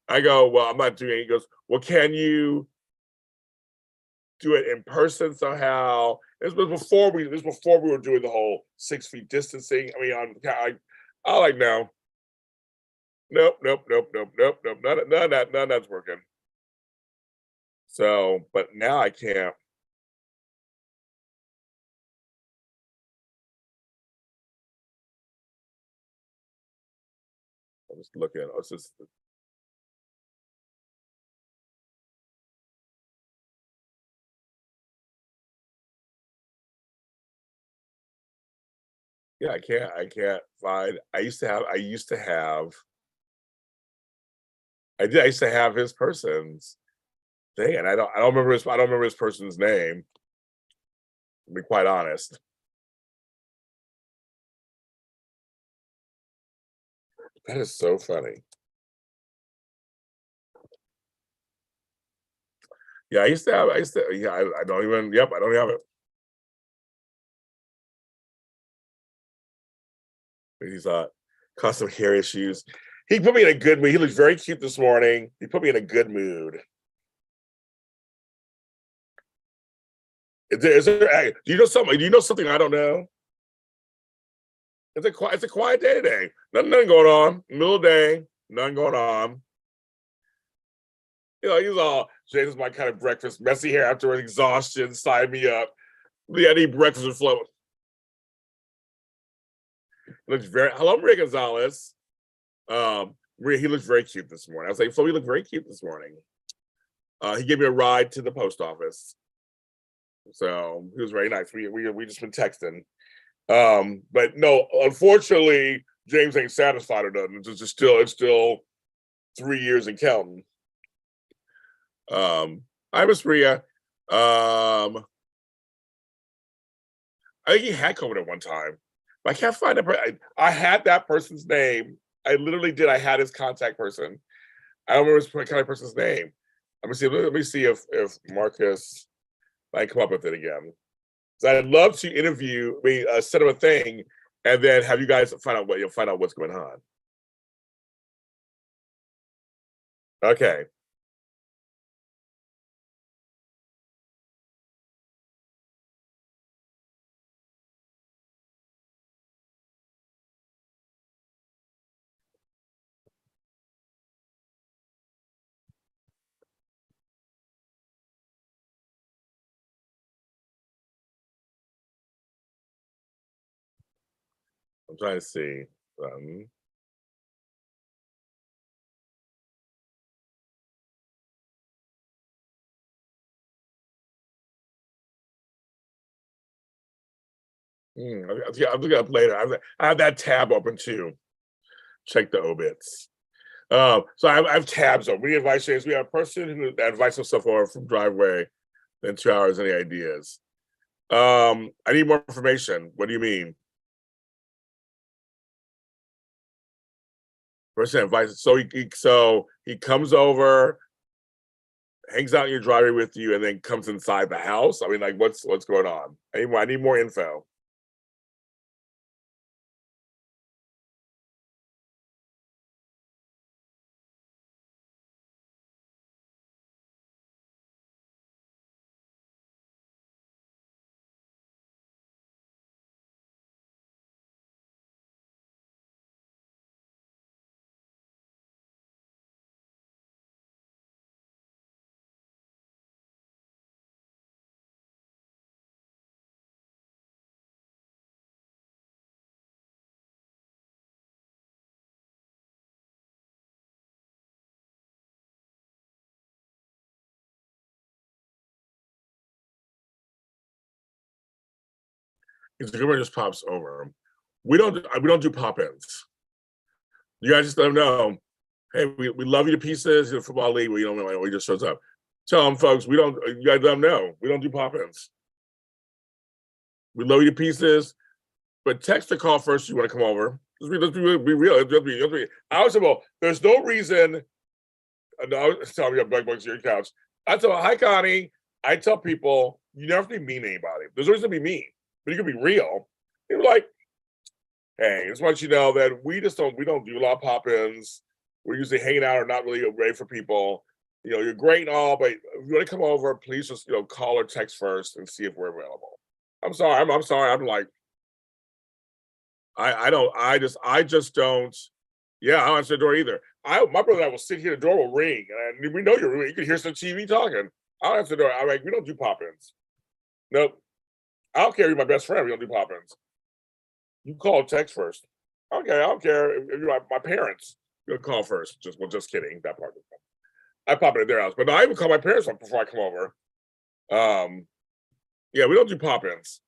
I go, well, I'm not doing it. He goes, well, can you do it in person somehow? This was before we were doing the whole 6 feet distancing. I mean, I like no. Nope. None of that's working. So, but now I can't. I'm just looking. It's just yeah, I can't find. I used to have his person's thing, and I don't remember his person's name, to be quite honest. That is so funny. Yeah, yeah, I don't even, yep, I don't have it. He's custom hair issues. He put me in a good mood. He looked very cute this morning. He put me in a good mood. Do you know something? Do you know something I don't know? It's a quiet day today. Nothing going on. Middle of the day, nothing going on. You know, he's all, Jason's my kind of breakfast, messy hair after exhaustion, sign me up. Yeah, I need breakfast with Flobo. Looks very, hello, Maria Gonzalez. Maria, he looks very cute this morning. I was like, Flobo, you look very cute this morning. He gave me a ride to the post office. So he was very nice. We just been texting. But no, unfortunately, James ain't satisfied or nothing. It's still 3 years and counting. Hi, Miss Maria. I think he had COVID at one time, but I can't find it. I had that person's name. I literally did. I had his contact person. I don't remember his contact person's name. Let me see if Marcus, I come up with it again. So I'd love to interview, set up a thing, and then have you guys find out what's going on. Okay. I'm trying to see. I'll look it up later. I have that tab open too. Check the obits. So I have tabs open. We advise James. We have a person who advises himself over from driveway in 2 hours. Any ideas? I need more information. What do you mean? Person advice. So he comes over hangs out in your driveway with you and then comes inside the house? I mean, like, what's going on? I need more info. Because the government just pops over. We don't do pop-ins. You guys just let them know, hey, we love you to pieces. The football league, we don't know, he just shows up. Tell them, folks, we don't. You guys let them know we don't do pop-ins. We love you to pieces, but text or call first. You want to come over? Let's be real. I always say, well, there's no reason. No, tell me, I'm black bucks your couch. I tell, hi, Connie. I tell people you never have to be mean to anybody. There's no reason to be mean, but you can be real. You're like, hey, just want you to know that we don't do a lot of pop-ins. We're usually hanging out or not really great for people. You know, you're great and all, but if you want to come over, please just call or text first and see if we're available. I'm sorry. I'm sorry. I'm like, I just don't. Yeah, I don't answer the door either. My brother and I will sit here, the door will ring, and we know you can hear some TV talking. I don't answer the door. I'm like, we don't do pop-ins. Nope. I don't care if you're my best friend. We don't do pop-ins. You call or text first. Okay, I don't care if you're my parents. You'll call first. Just kidding. That part. I pop in at their house, but no, I even call my parents up before I come over. Yeah, we don't do pop-ins.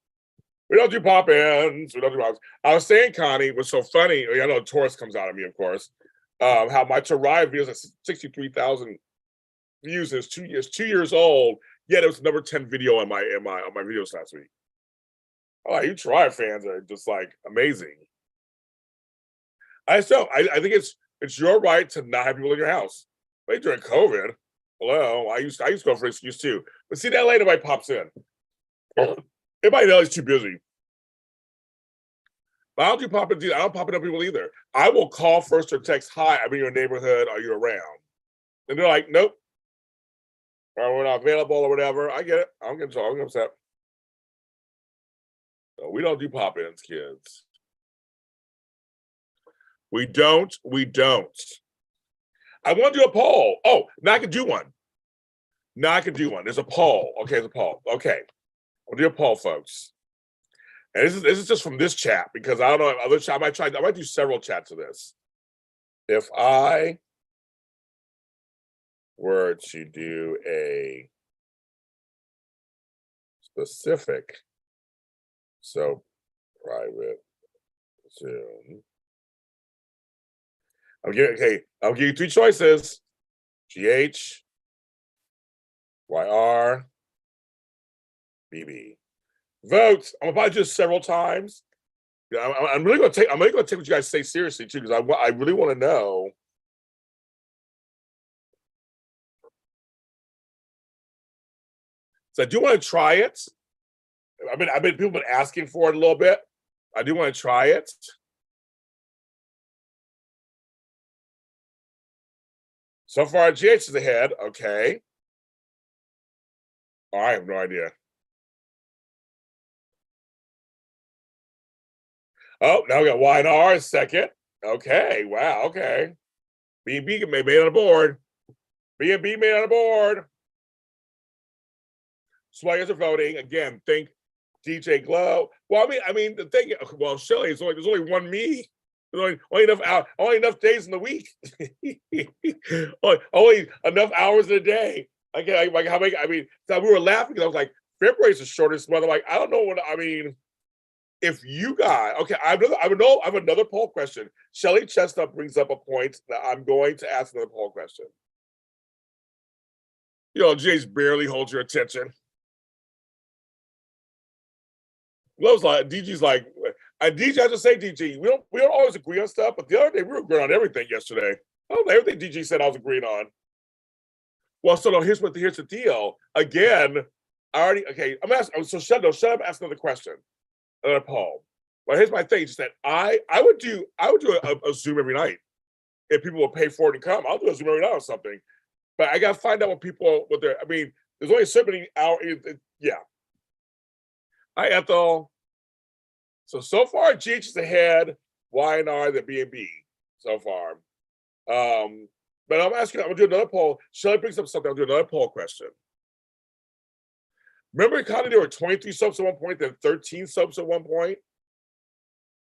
We don't do pop-ins. We don't do pop-ins. I was saying, Connie, what's so funny, I know Taurus comes out of me, of course, how my Tariah videos at 63,000 views is 2 years old, yet it was the number 10 video on my videos last week. Oh, you Tariah fans are just like amazing. I think it's your right to not have people in your house. Like during COVID, hello, I used to go for an excuse too. But see, that later nobody pops in. Everybody knows he's too busy. But I don't do pop-ins either. I don't pop in up people either. I will call first or text, hi, I'm in your neighborhood, are you around? And they're like, nope. Or we're not available or whatever. I get it. I don't get upset. No, we don't do pop-ins, kids. We don't. I want to do a poll. Oh, now I can do one. There's a poll. Okay, there's a poll. Okay. We'll do a poll, folks. And this is just from this chat because I don't know other chat. I might do several chats of this. If I were to do a specific, so private Zoom. I'll give you three choices. GH, YR, BB. Vote. I'm about to do this several times. Yeah, I'm really gonna take what you guys say seriously too, because I really want to know. So I do want to try it. I've been people been asking for it a little bit. I do want to try it. So far, GH is ahead. Okay. Oh, I have no idea. Oh, now we got Y and R second. Okay. Wow. Okay. B and B made on the board. B and B made on the board. Swayers are voting again. Think DJ Glow. Well, I mean, the thing. Well, Shelly, there's only one me. There's only enough days in the week. only enough hours in a day. Like how many? I mean, so we were laughing because I was like, February's the shortest month. I'm like, I don't know what I mean. If you guys, okay, I have another poll question. Shelly Chestnut brings up a point that I'm going to ask another poll question. Jace barely holds your attention. Glow's like, DG's like, DG, I just say DG, we don't always agree on stuff, but the other day we were agreeing on everything yesterday. I don't know everything DG said I was agreeing on. Well, so no, here's the deal. Again, I already I'm asking. So shut up. Ask another question. Another poll. Well, here's my thing: is that I would do a Zoom every night if people will pay for it and come. I'll do a Zoom every night or something. But I got to find out what they're. I mean, there's only so many hours. Yeah. Hi, Ethel. So far, GH is ahead. Y&R, the B&B so far. But I'm gonna do another poll. Shelly brings up something. I'll do another poll question. Remember, kind of there were 23 soaps at one point, then 13 soaps at one point.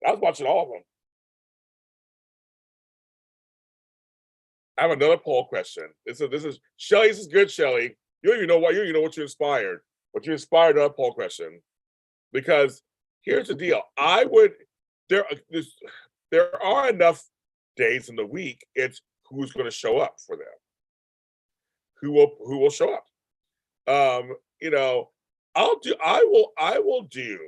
I was watching all of them. I have another poll question. This is Shelly. This is good, Shelly. You don't even know why. You don't even know what you inspired. What you inspired another poll question. Because here's the deal. There are enough days in the week. It's who's going to show up for them. Who will show up? You know, I will do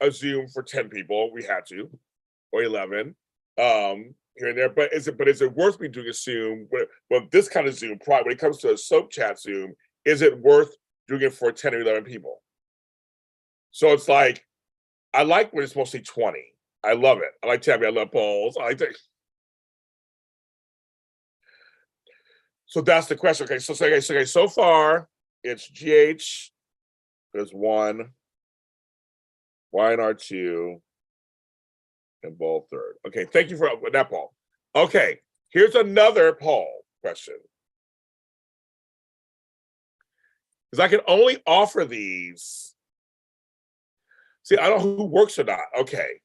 a Zoom for 10 people. We had to, or 11, here and there. But is it worth me doing a Zoom? Well, this kind of Zoom, when it comes to a soap chat Zoom, is it worth doing it for 10 or 11 people? So it's like, I like when it's mostly 20. I love it. I like Tabby. I love polls. I like that. So that's the question. Okay, so far it's GH, there's 1, Y&R 2, and Ball 3rd. Okay, thank you for that poll. Okay, here's another poll question. Because I can only offer these. See, I don't know who works or not. Okay.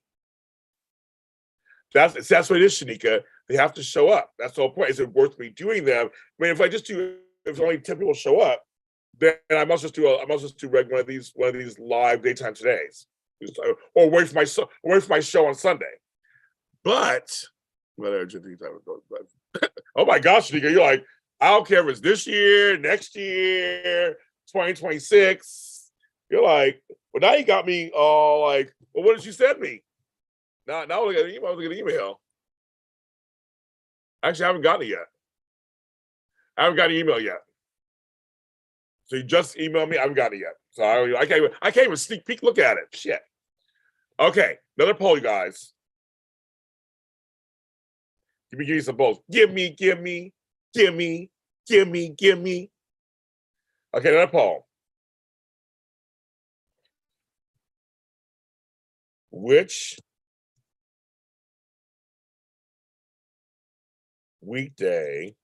That's what it is, Shanika. They have to show up. That's the whole point. Is it worth me doing them? I mean, if only 10 people show up, then I must just do one of these live daytime todays, or wait for my show on Sunday. But oh my gosh, Shanika, you're like, I don't care if it's this year, next year, 2026. You're like, well, now you got me all like, well, what did you send me? Now I look at an email. Actually, I haven't gotten it yet. I haven't got an email yet. So you just emailed me. I haven't got it yet. So I can't even sneak peek look at it. Shit. Okay, another poll, you guys. Give me some polls. Give me. Okay, another poll. Which weekday?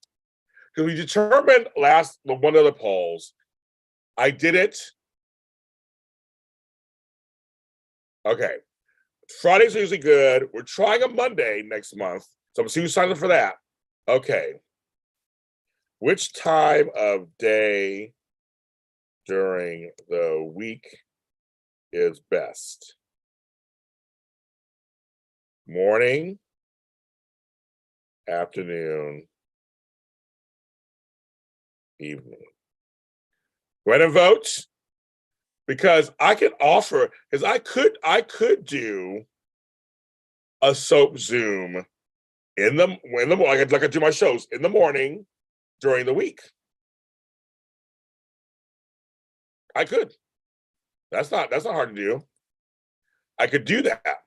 Because we determined one of the polls. I did it. Okay. Fridays are usually good. We're trying a Monday next month. So I'm seeing you sign up for that. Okay. Which time of day during the week is best? Morning, afternoon, evening. Go ahead and vote, because I can offer, because I could do a soap Zoom in the morning, like I do my shows in the morning during the week. I could. That's not hard to do. I could do that.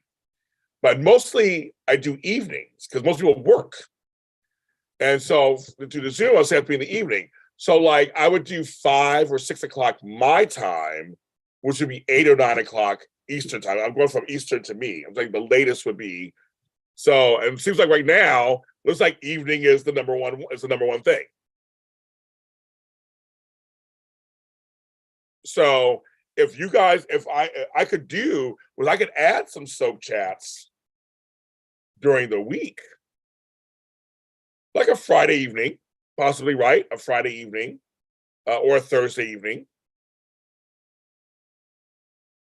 But mostly I do evenings because most people work. And so to do the Zoom, I'll say it to be in the evening. So like I would do 5 or 6 o'clock my time, which would be 8 or 9 o'clock Eastern time. I'm going from Eastern to me. I'm saying the latest would be. So, and it seems like right now, looks like evening is the number one thing. So if you guys, if I could do, was I could add some soap chats during the week, like a Friday evening, possibly, right? A Friday evening or a Thursday evening.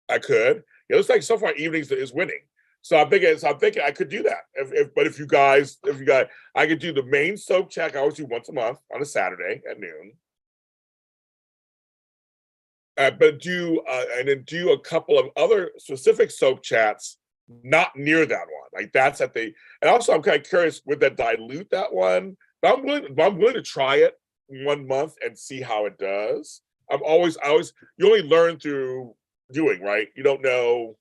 I could. It looks like so far evenings is winning. So I'm thinking I could do that. If you guys, I could do the main soap chat. I always do once a month on a Saturday at noon. But do and then do a couple of other specific soap chats not near that one. Like that's at the, and also I'm kind of curious, would that dilute that one? But I'm willing to try it 1 month and see how it does. You only learn through doing, right? You don't know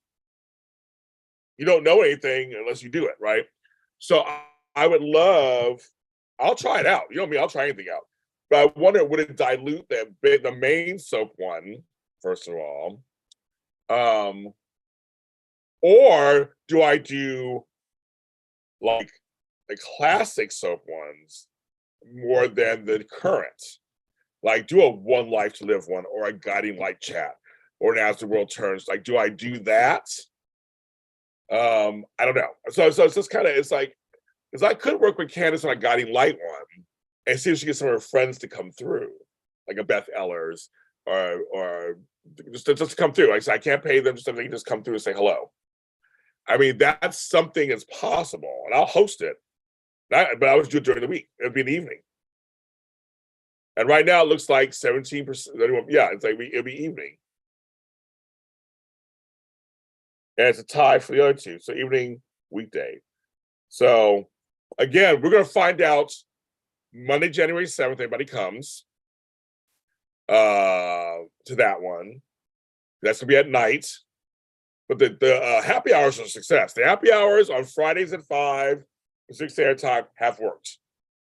anything unless you do it, right? So I would love, I'll try it out. You know me, I'll try anything out. But I wonder, would it dilute the main soap one, first of all? Or do I do like the classic soap ones more than the current? Like do a One Life to Live one or a Guiding Light chat or an As the World Turns. Like, do I do that? I don't know. So it's just kind of, it's like, because I could work with Candace on a Guiding Light one and see if she gets some of her friends to come through, like a Beth Ellers or just come through. Like, so I can't pay them, just so they can just come through and say hello. I mean, that's something that's possible, and I'll host it. But I would do it during the week. It'd be an evening. And right now it looks like 17%. Yeah, it's like it'll be evening. And it's a tie for the other two. So evening, weekday. So again, we're going to find out Monday, January 7th. Everybody comes to that one. That's going to be at night. But the happy hours are a success. The happy hours on Fridays at 5, 6 standard time have worked.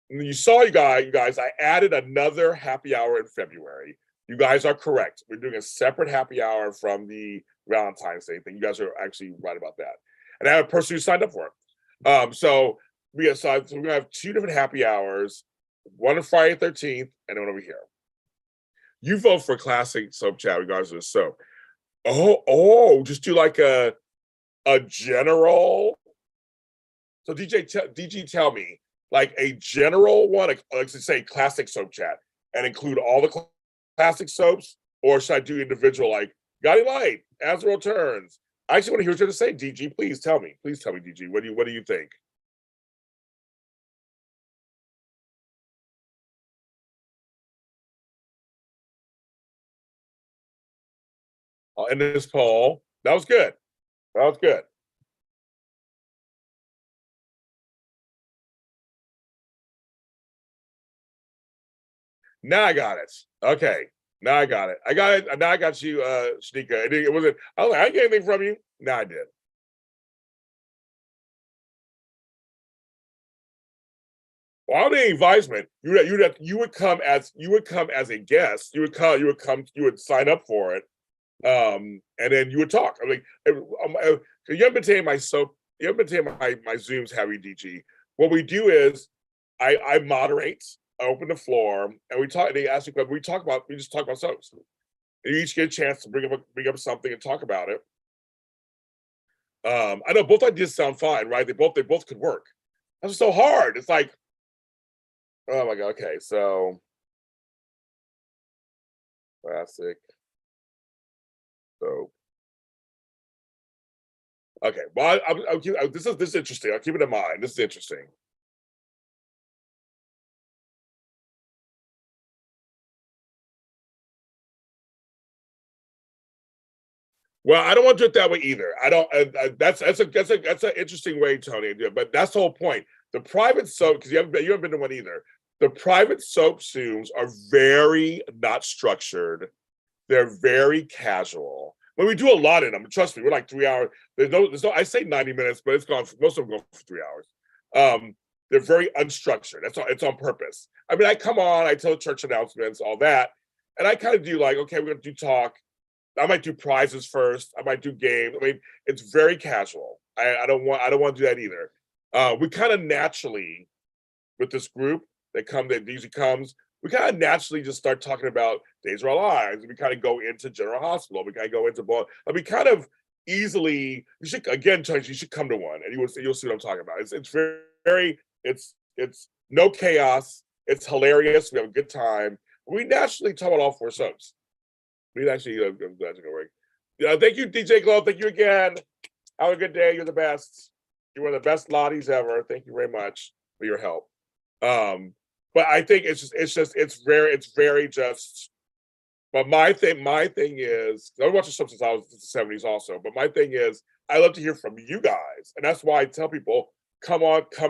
And you saw, you guys, I added another happy hour in February. You guys are correct. We're doing a separate happy hour from the Valentine's Day thing. You guys are actually right about that. And I have a person who signed up for it. So we're going to have 2 different happy hours, one on Friday 13th and one over here. You vote for classic soap chat regardless of the soap. Just do like a general. So DG, tell me, like a general one, like to say classic soap chat, and include all the classic soaps, or should I do individual, like Guiding Light, As the World Turns? I actually want to hear what you're going to say, DG. Please tell me, DG. What do you think? I'll end this poll. That was good. That was good. Now I got it. Okay. Now I got it. I got it. Now I got you, Shanika. It wasn't, I was like, I didn't get anything from you. Now I did. Well, I'm an advisement. You would come as a guest. You would sign up for it. And then you would talk. I'm like, you haven't been taking my soap, you haven't been taking my Zooms heavy, DG. What we do is I moderate, I open the floor, and we talk. They ask you, we just talk about soaps. And you each get a chance to bring up something and talk about it. I know both ideas sound fine, right? They both could work. That's so hard. It's like, oh my god. Okay, so classic soap. Okay, well, this is interesting. I'll keep it in mind. This is interesting. Well, I don't want to do it that way either. I don't. That's an interesting way, Tony, to do it. But that's the whole point. The private soap, because you haven't been to one either. The private soap Zooms are very not structured. They're very casual. When we do a lot in them, trust me, we're like 3 hours. There's no. I say 90 minutes, but it's gone. Most of them go for 3 hours. They're very unstructured. That's all. It's on purpose. I mean, I come on, I tell church announcements, all that, and I kind of do like, okay, we're gonna do talk. I might do prizes first. I might do games. I mean, it's very casual. I don't want to do that either. We kind of naturally, with this group that usually comes, we kind of naturally just start talking about Days of Our Lives. We kind of go into General Hospital. We kind of go into we kind of easily. You should Tony, you should come to one, and you'll see what I'm talking about. It's very it's no chaos. It's hilarious. We have a good time. We naturally talk about all 4 soaps. We actually, I'm glad to go work. Thank you, DJ Glow. Thank you again. Have a good day. You're the best. You're one of the best lotties ever. Thank you very much for your help. But I think it's very just. But my thing is, I watched the soap since I was in the 70s also. But my thing is, I love to hear from you guys. And that's why I tell people, come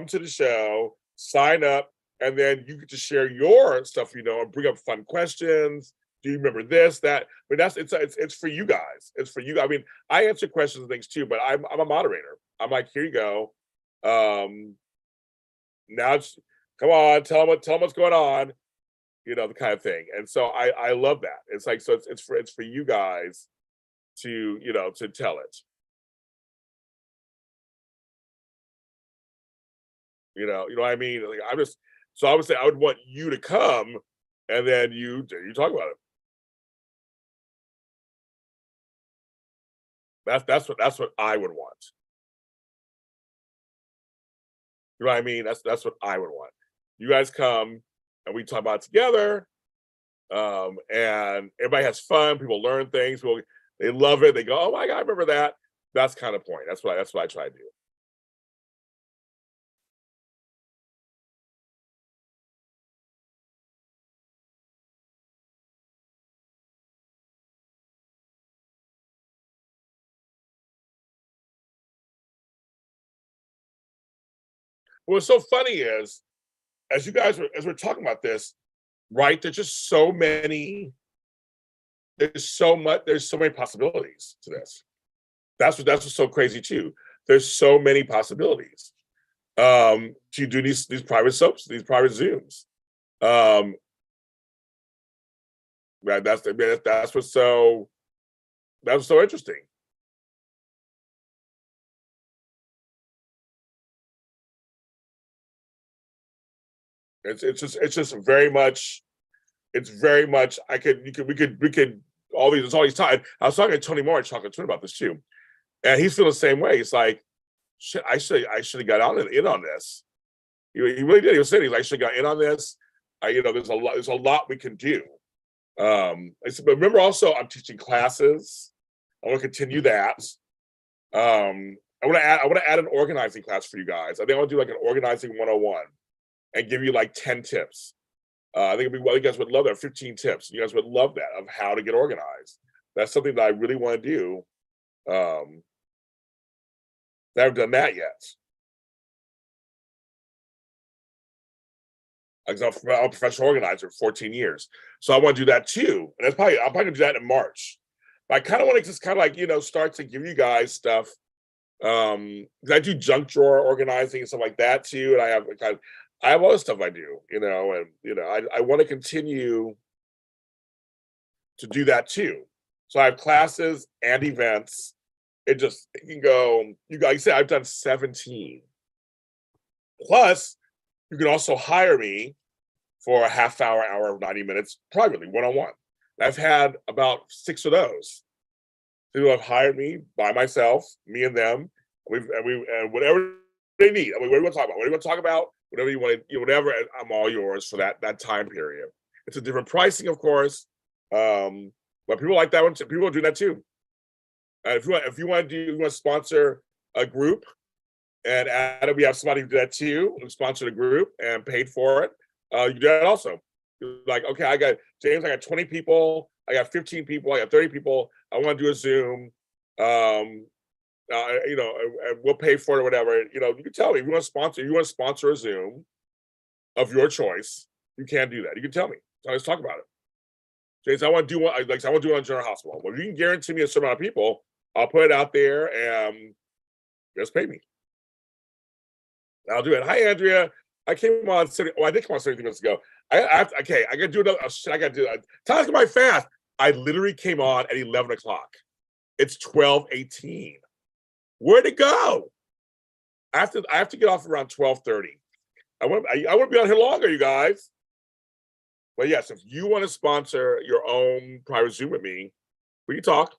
to the show, sign up, and then you get to share your stuff, and bring up fun questions. Do you remember this, that? But it's for you guys. It's for you. I mean, I answer questions and things too, but I'm a moderator. I'm like, here you go. Now come on, tell them what's going on, the kind of thing. And so I love that. It's like, so it's for you guys to to tell it. You know what I mean? Like, so I would say I would want you to come, and then you talk about it. That's what I would want. You know what I mean? That's what I would want. You guys come and we talk about it together. And everybody has fun. People learn things. People, they love it. They go, "Oh my God, I remember that." That's kind of point. That's what I try to do. What's so funny is, as we're talking about this, right? There's so many possibilities to this. That's what's so crazy too. There's so many possibilities. To do these private soaps, these private Zooms. Um, right, that's what's so interesting. It's just very much. It's very much. We could all these time. I was talking to Tony Moore, talking to him about this too, and he's feeling the same way. He's like, shit, I should have got in on this. He really did. He was saying, I should have got in on this. There's a lot we can do. I said, but remember also, I'm teaching classes. I want to continue that. I want to add an organizing class for you guys. I think I want to do like an organizing 101 and give you like 10 tips. I think you guys would love that. 15 tips. You guys would love that, of how to get organized. That's something that I really want to do. Um, I haven't done that yet. Like, I'm a professional organizer for 14 years. So I want to do that too. And I'm probably gonna do that in March. But I kind of want to just kind of like, start to give you guys stuff. 'Cause I do junk drawer organizing and stuff like that too. And I have other stuff I do, and I want to continue to do that too. So I have classes and events. It can go, you guys say I've done 17. Plus, you can also hire me for a half hour, 90 minutes, privately, one-on-one. I've had about 6 of those. People have hired me by myself, me and them. And whatever they need. I mean, what do you want to talk about? What do you want to talk about? Whatever you want to, whatever. I'm all yours for that time period. It's a different pricing, of course, but people like that one. People do that too. If you want to sponsor a group, and we have somebody who did that too, who sponsored a group and paid for it. You do that also. You're like, okay, I got 20 people, I got 15 people, I got 30 people. I want to do a Zoom. We'll pay for it or whatever. You can tell me if you want to sponsor a Zoom of your choice. You can do that. You can tell me. So let's talk about it. James, I want to do one. I want to do it on General Hospital. Well, if you can guarantee me a certain amount of people, I'll put it out there and just pay me. I'll do it. Hi, Andrea. I came on. I did come on 30 minutes ago. I got to do another. I got to do. Time to my fast. I literally came on at 11 o'clock. It's 12:18. Where'd it go? I have to get off around 12:30. I want to be on here longer, you guys. But yes, if you want to sponsor your own private Zoom with me, we can talk.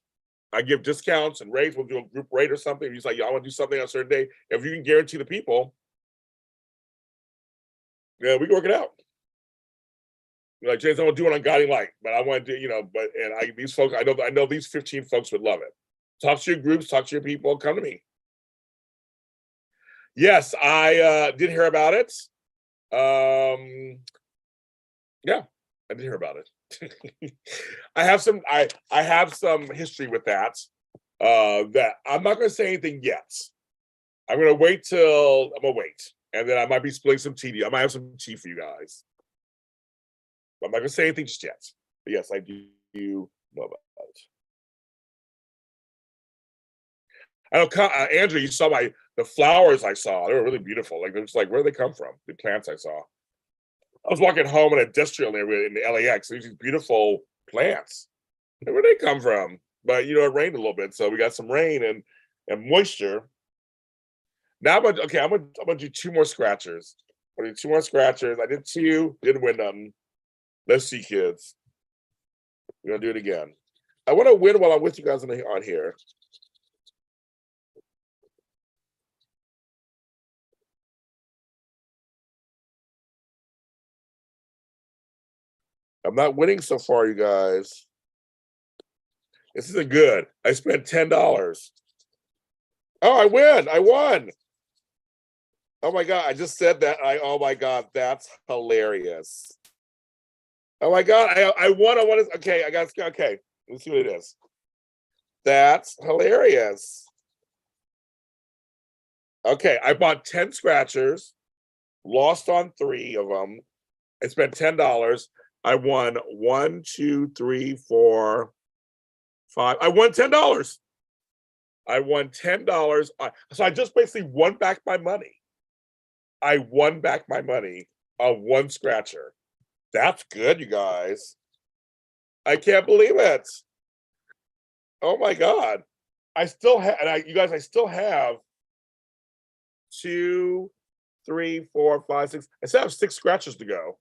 I give discounts and rates. We'll do a group rate or something. If you're like, I want to do something on a certain day. If you can guarantee the people, yeah, we can work it out. You're like, James, I want to do it on Guiding Light, but I want to do, these folks, I know these 15 folks would love it. Talk to your groups, talk to your people, come to me. Yes, I did hear about it. Yeah, I did hear about it. I have some history with that. that I'm not going to say anything yet. I'm going to wait, and then I might be spilling some tea. I might have some tea for you guys. But I'm not going to say anything just yet. But yes, I do know about it. I know, Andrew, you saw the flowers I saw. They were really beautiful. Like, they're just like, where do they come from? The plants I saw. I was walking home in a industrial area in the LAX. There's these beautiful plants. Where they come from? But it rained a little bit, so we got some rain and moisture. Now I'm gonna do two more scratchers. I'm gonna do two more scratchers. I did two, didn't win nothing. Let's see, kids. We're gonna do it again. I want to win while I'm with you guys on here. I'm not winning so far, you guys. This isn't good. I spent $10. Oh, I win. I won. Oh my God. I just said that. Oh my God. That's hilarious. Oh my God. I won. Okay. Okay. Let's see what it is. That's hilarious. Okay. I bought 10 scratchers, lost on 3 of them. I spent $10. I won 1, 2, 3, 4, 5. I won $10. I won $10. So I just basically won back my money. I won back my money on one scratcher. That's good, you guys. I can't believe it. Oh my God. I still have, you guys, I still have 2, 3, 4, 5, 6. I still have 6 scratches to go.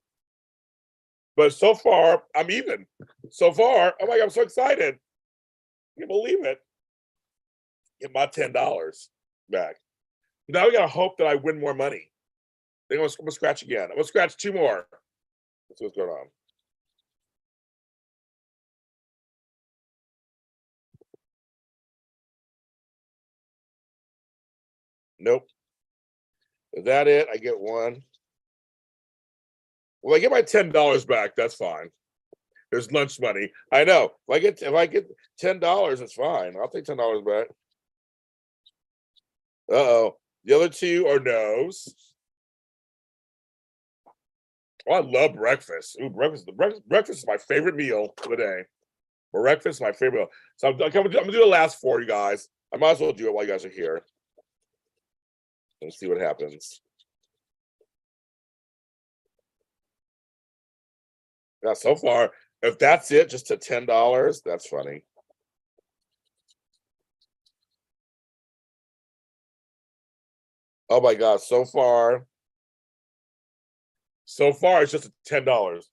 But so far, I'm even. So far, oh my God, I'm so excited. I can't believe it. Get my $10 back. Now we gotta hope that I win more money. I'm gonna scratch again. I'm gonna scratch 2 more. Let's see what's going on. Nope. Is that it? I get 1. Well, I get my $10 back. That's fine. There's lunch money. I know. If I get $10, it's fine. I'll take $10 back. Uh-oh. The other 2 are no's. Oh, I love breakfast. Ooh, breakfast is my favorite meal of the day. Breakfast is my favorite meal. So I'm gonna do the last 4, you guys. I might as well do it while you guys are here. Let's see what happens. Yeah, so far, if that's it, just to $10, that's funny. Oh my God, so far it's just $10.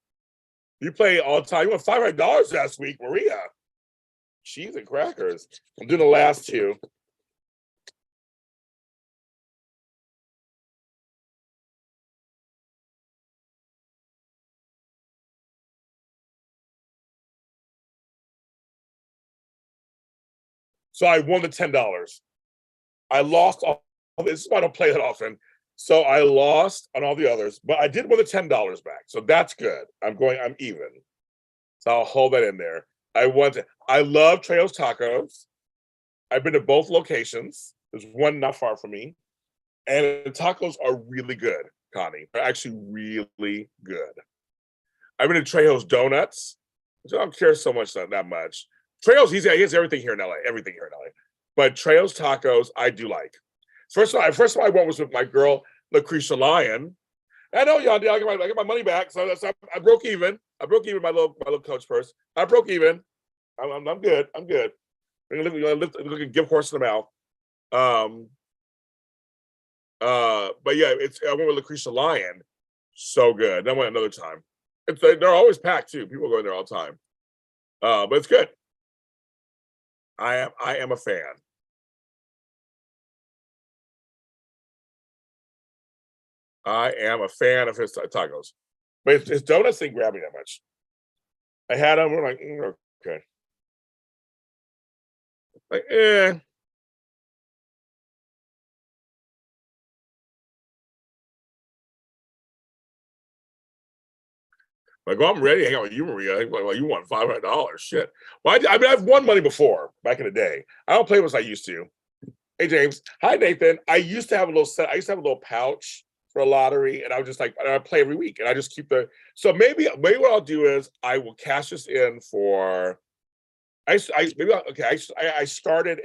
You play all the time. You won $500 last week, Maria. Cheese and crackers. I'm doing the last 2. So I won the $10. I lost all this. Is why I don't play that often. So I lost on all the others, but I did win the $10 back. So that's good. I'm even. So I'll hold that in there. I love Trejo's Tacos. I've been to both locations. There's one not far from me. And the tacos are really good, Connie. They're actually really good. I've been to Trejo's Donuts, which I don't care so much that much. Trejo's, he has everything here in LA, everything here in LA. But Trejo's Tacos, I do like. First of all, I went was with my girl, Lucretia Lyon. I know y'all, I get my money back, so I broke even. I broke even my little coach purse. I broke even. I'm good. I'm good. I'm gonna give horse in the mouth. But yeah, I went with Lucretia Lyon. So good. Then I went another time. They're always packed too. People go in there all the time. But it's good. I am a fan. I am a fan of his tacos. But his donuts didn't grab me that much. I had them. We're like, okay. Like, eh. Like, oh, I'm ready to hang out with you, Maria. Like, well, you want $500? Shit. Well, I mean, I've won money before back in the day. I don't play as I used to. Hey, James. Hi, Nathan. I used to have a little set. I used to have a little pouch for a lottery, and I was just like, I play every week, and I just keep the. So maybe what I'll do is I will cash this in for. I started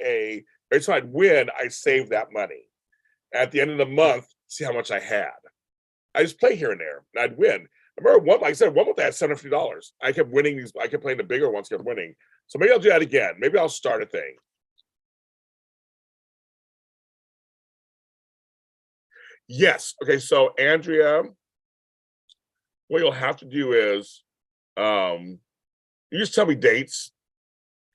a. Every time I'd win, I saved that money. At the end of the month, see how much I had. I just play here and there, and I'd win. I remember one, like I said, one month I had $750. I kept winning these. I kept playing the bigger ones, kept winning. So maybe I'll do that again. Maybe I'll start a thing. Yes. Okay. So Andrea, what you'll have to do is, you just tell me dates.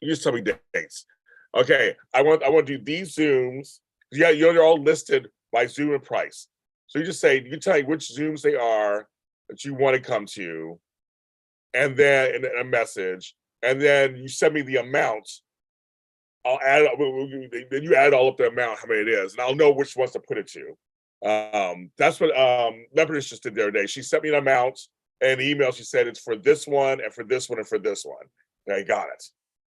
You just tell me dates. Okay. I want to do these Zooms. Yeah, you're all listed by Zoom and price. So you just say, you can tell me which Zooms they are that you want to come to, and then in a message, and then you send me the amount. I'll add. Then you add all up the amount, how many it is, and I'll know which ones to put it to. That's what Leopardess just did the other day. She sent me an amount and an email. She said it's for this one and for this one and for this one. And I got it.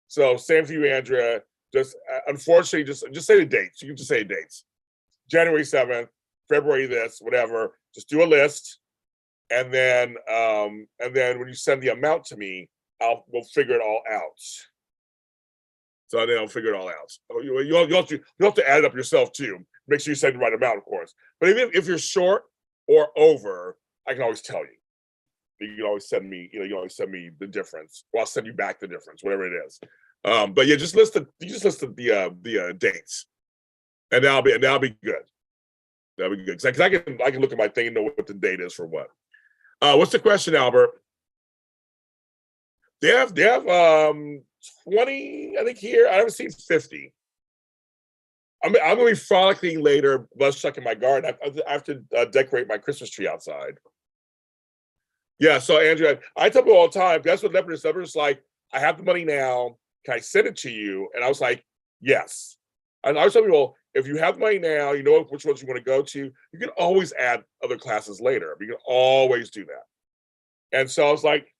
So same for you, Andrea. Just unfortunately, just say the dates. You can just say the dates. January 7th, February this, whatever. Just do a list, and then when you send the amount to me, we'll figure it all out. So then I'll figure it all out. You have to add it up yourself too. Make sure you send the right amount, of course. But even if you're short or over, I can always tell you. You can always send me, you always send me the difference, or I'll send you back the difference, whatever it is. But yeah, just list the dates, and that'll be good. That'll be good because I can look at my thing and know what the date is for what. What's the question, Albert? They have 20, I think, here. I haven't seen 50. I'm gonna be frolicking later, checking my garden. I have to decorate my Christmas tree outside. Yeah, so Andrea, I tell people all the time, that's what Leopardess like, I have the money now, can I send it to you? And I was like, yes. And I was telling people, if you have money now, you know which ones you want to go to, you can always add other classes later. You can always do that. And so I was like,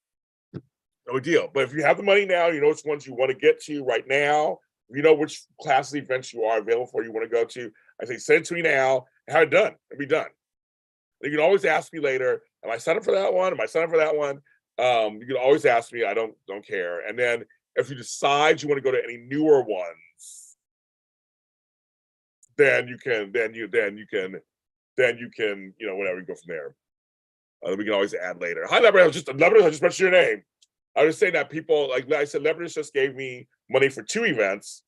no deal. But if you have the money now, you know which ones you want to get to right now, you know which classes, events you are available for, you want to go to. I say, send it to me now, and have it done, and be done. You can always ask me later, am I signed up for that one? Am I signed up for that one? You can always ask me, I don't care. And then if you decide you want to go to any newer ones, then you can, whatever, you go from there. We can always add later. Hi, Leopardess, I just mentioned your name. I was saying that people, like I said, Leopardess just gave me money for 2 events.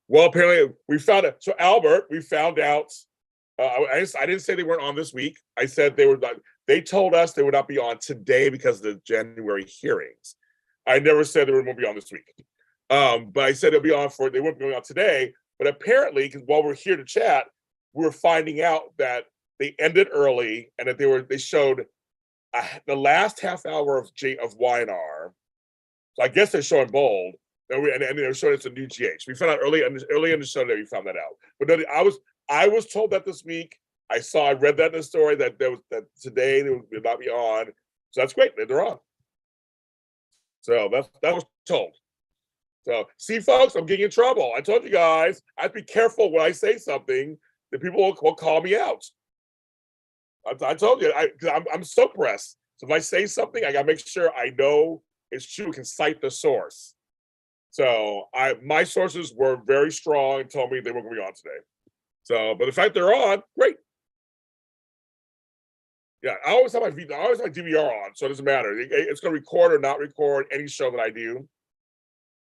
Well, apparently we found it. So Albert, we found out, I didn't say they weren't on this week. I said they were not. They told us they would not be on today because of the January hearings. I never said they were going to be on this week. But I said they'll be on they won't be going on today. But apparently, because while we're here to chat, we're finding out that they ended early and that they showed the last half hour of Y&R. So I guess they're showing bold. And they're showing it's a new GH. We found out early in the show that we found that out. But no, I was told that this week. I read that in the story that today they would not be on. So that's great that they're on. So that was told. So see, folks, I'm getting in trouble. I told you guys, I have to be careful when I say something that people will call me out. I told you, I'm so pressed. So if I say something, I gotta make sure I know it's true, can cite the source. So my sources were very strong and told me they weren't gonna be on today. So, but the fact they're on, great. Yeah, I always have my DVR on, so it doesn't matter. It's gonna record or not record any show that I do.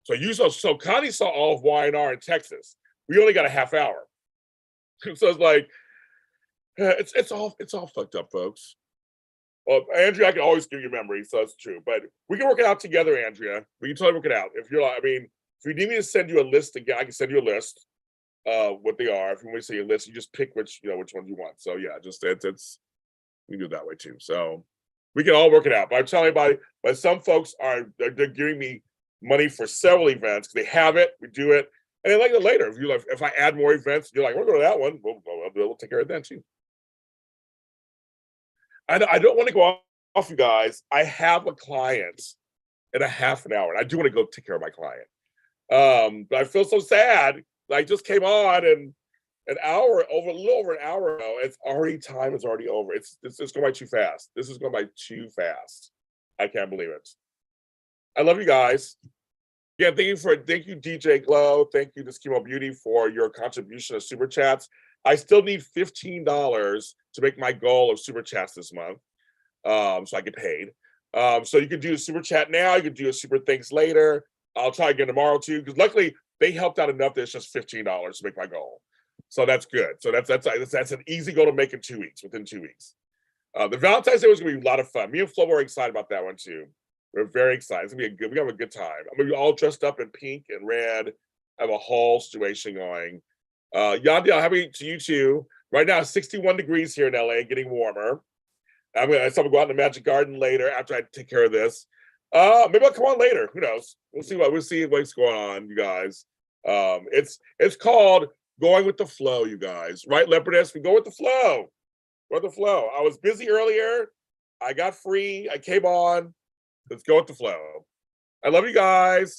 So Connie saw all of Y&R in Texas. We only got a half hour. So it's like, it's all fucked up, folks. Well, Andrea, I can always give you memory, so it's true. But we can work it out together, Andrea. We can totally work it out. If you need me to send you a list again, I can send you a list. What they are. If you want to see a list, you just pick which ones you want. So yeah, just it's we can do it that way too. So we can all work it out. But I'm telling everybody, but some folks they're giving me money for several events because they have it. We do it, and then like later, if I add more events, you're like, we're going to that one. We'll take care of that too. I don't want to go off, you guys. I have a client in a half an hour, and I do want to go take care of my client. But I feel so sad. I just came on, and a little over an hour ago, time is already over. It's going by too fast. This is going by too fast. I can't believe it. I love you guys. Yeah, thank you, DJ Glow. Thank you to Schemo Beauty for your contribution of super chats. I still need $15 to make my goal of super chats this month, so I get paid. So you can do a super chat now. You can do a super thanks later. I'll try again tomorrow too, because luckily they helped out enough that it's just $15 to make my goal. So that's good. So that's an easy goal to make in 2 weeks. Within 2 weeks. The Valentine's Day was gonna be a lot of fun. Me and Flobo are excited about that one too. We're very excited. It's gonna be we have a good time. I'm gonna be all dressed up in pink and red. I have a whole situation going. Yandel, happy to you too. Right now, it's 61 degrees here in LA, getting warmer. I'm gonna go out in the Magic Garden later after I take care of this. Maybe I'll come on later. Who knows? We'll see what's going on, you guys. It's called going with the flow, you guys. Right, Leopardess? We go with the flow. Go with the flow. I was busy earlier. I got free. I came on. Let's go with the flow. I love you guys.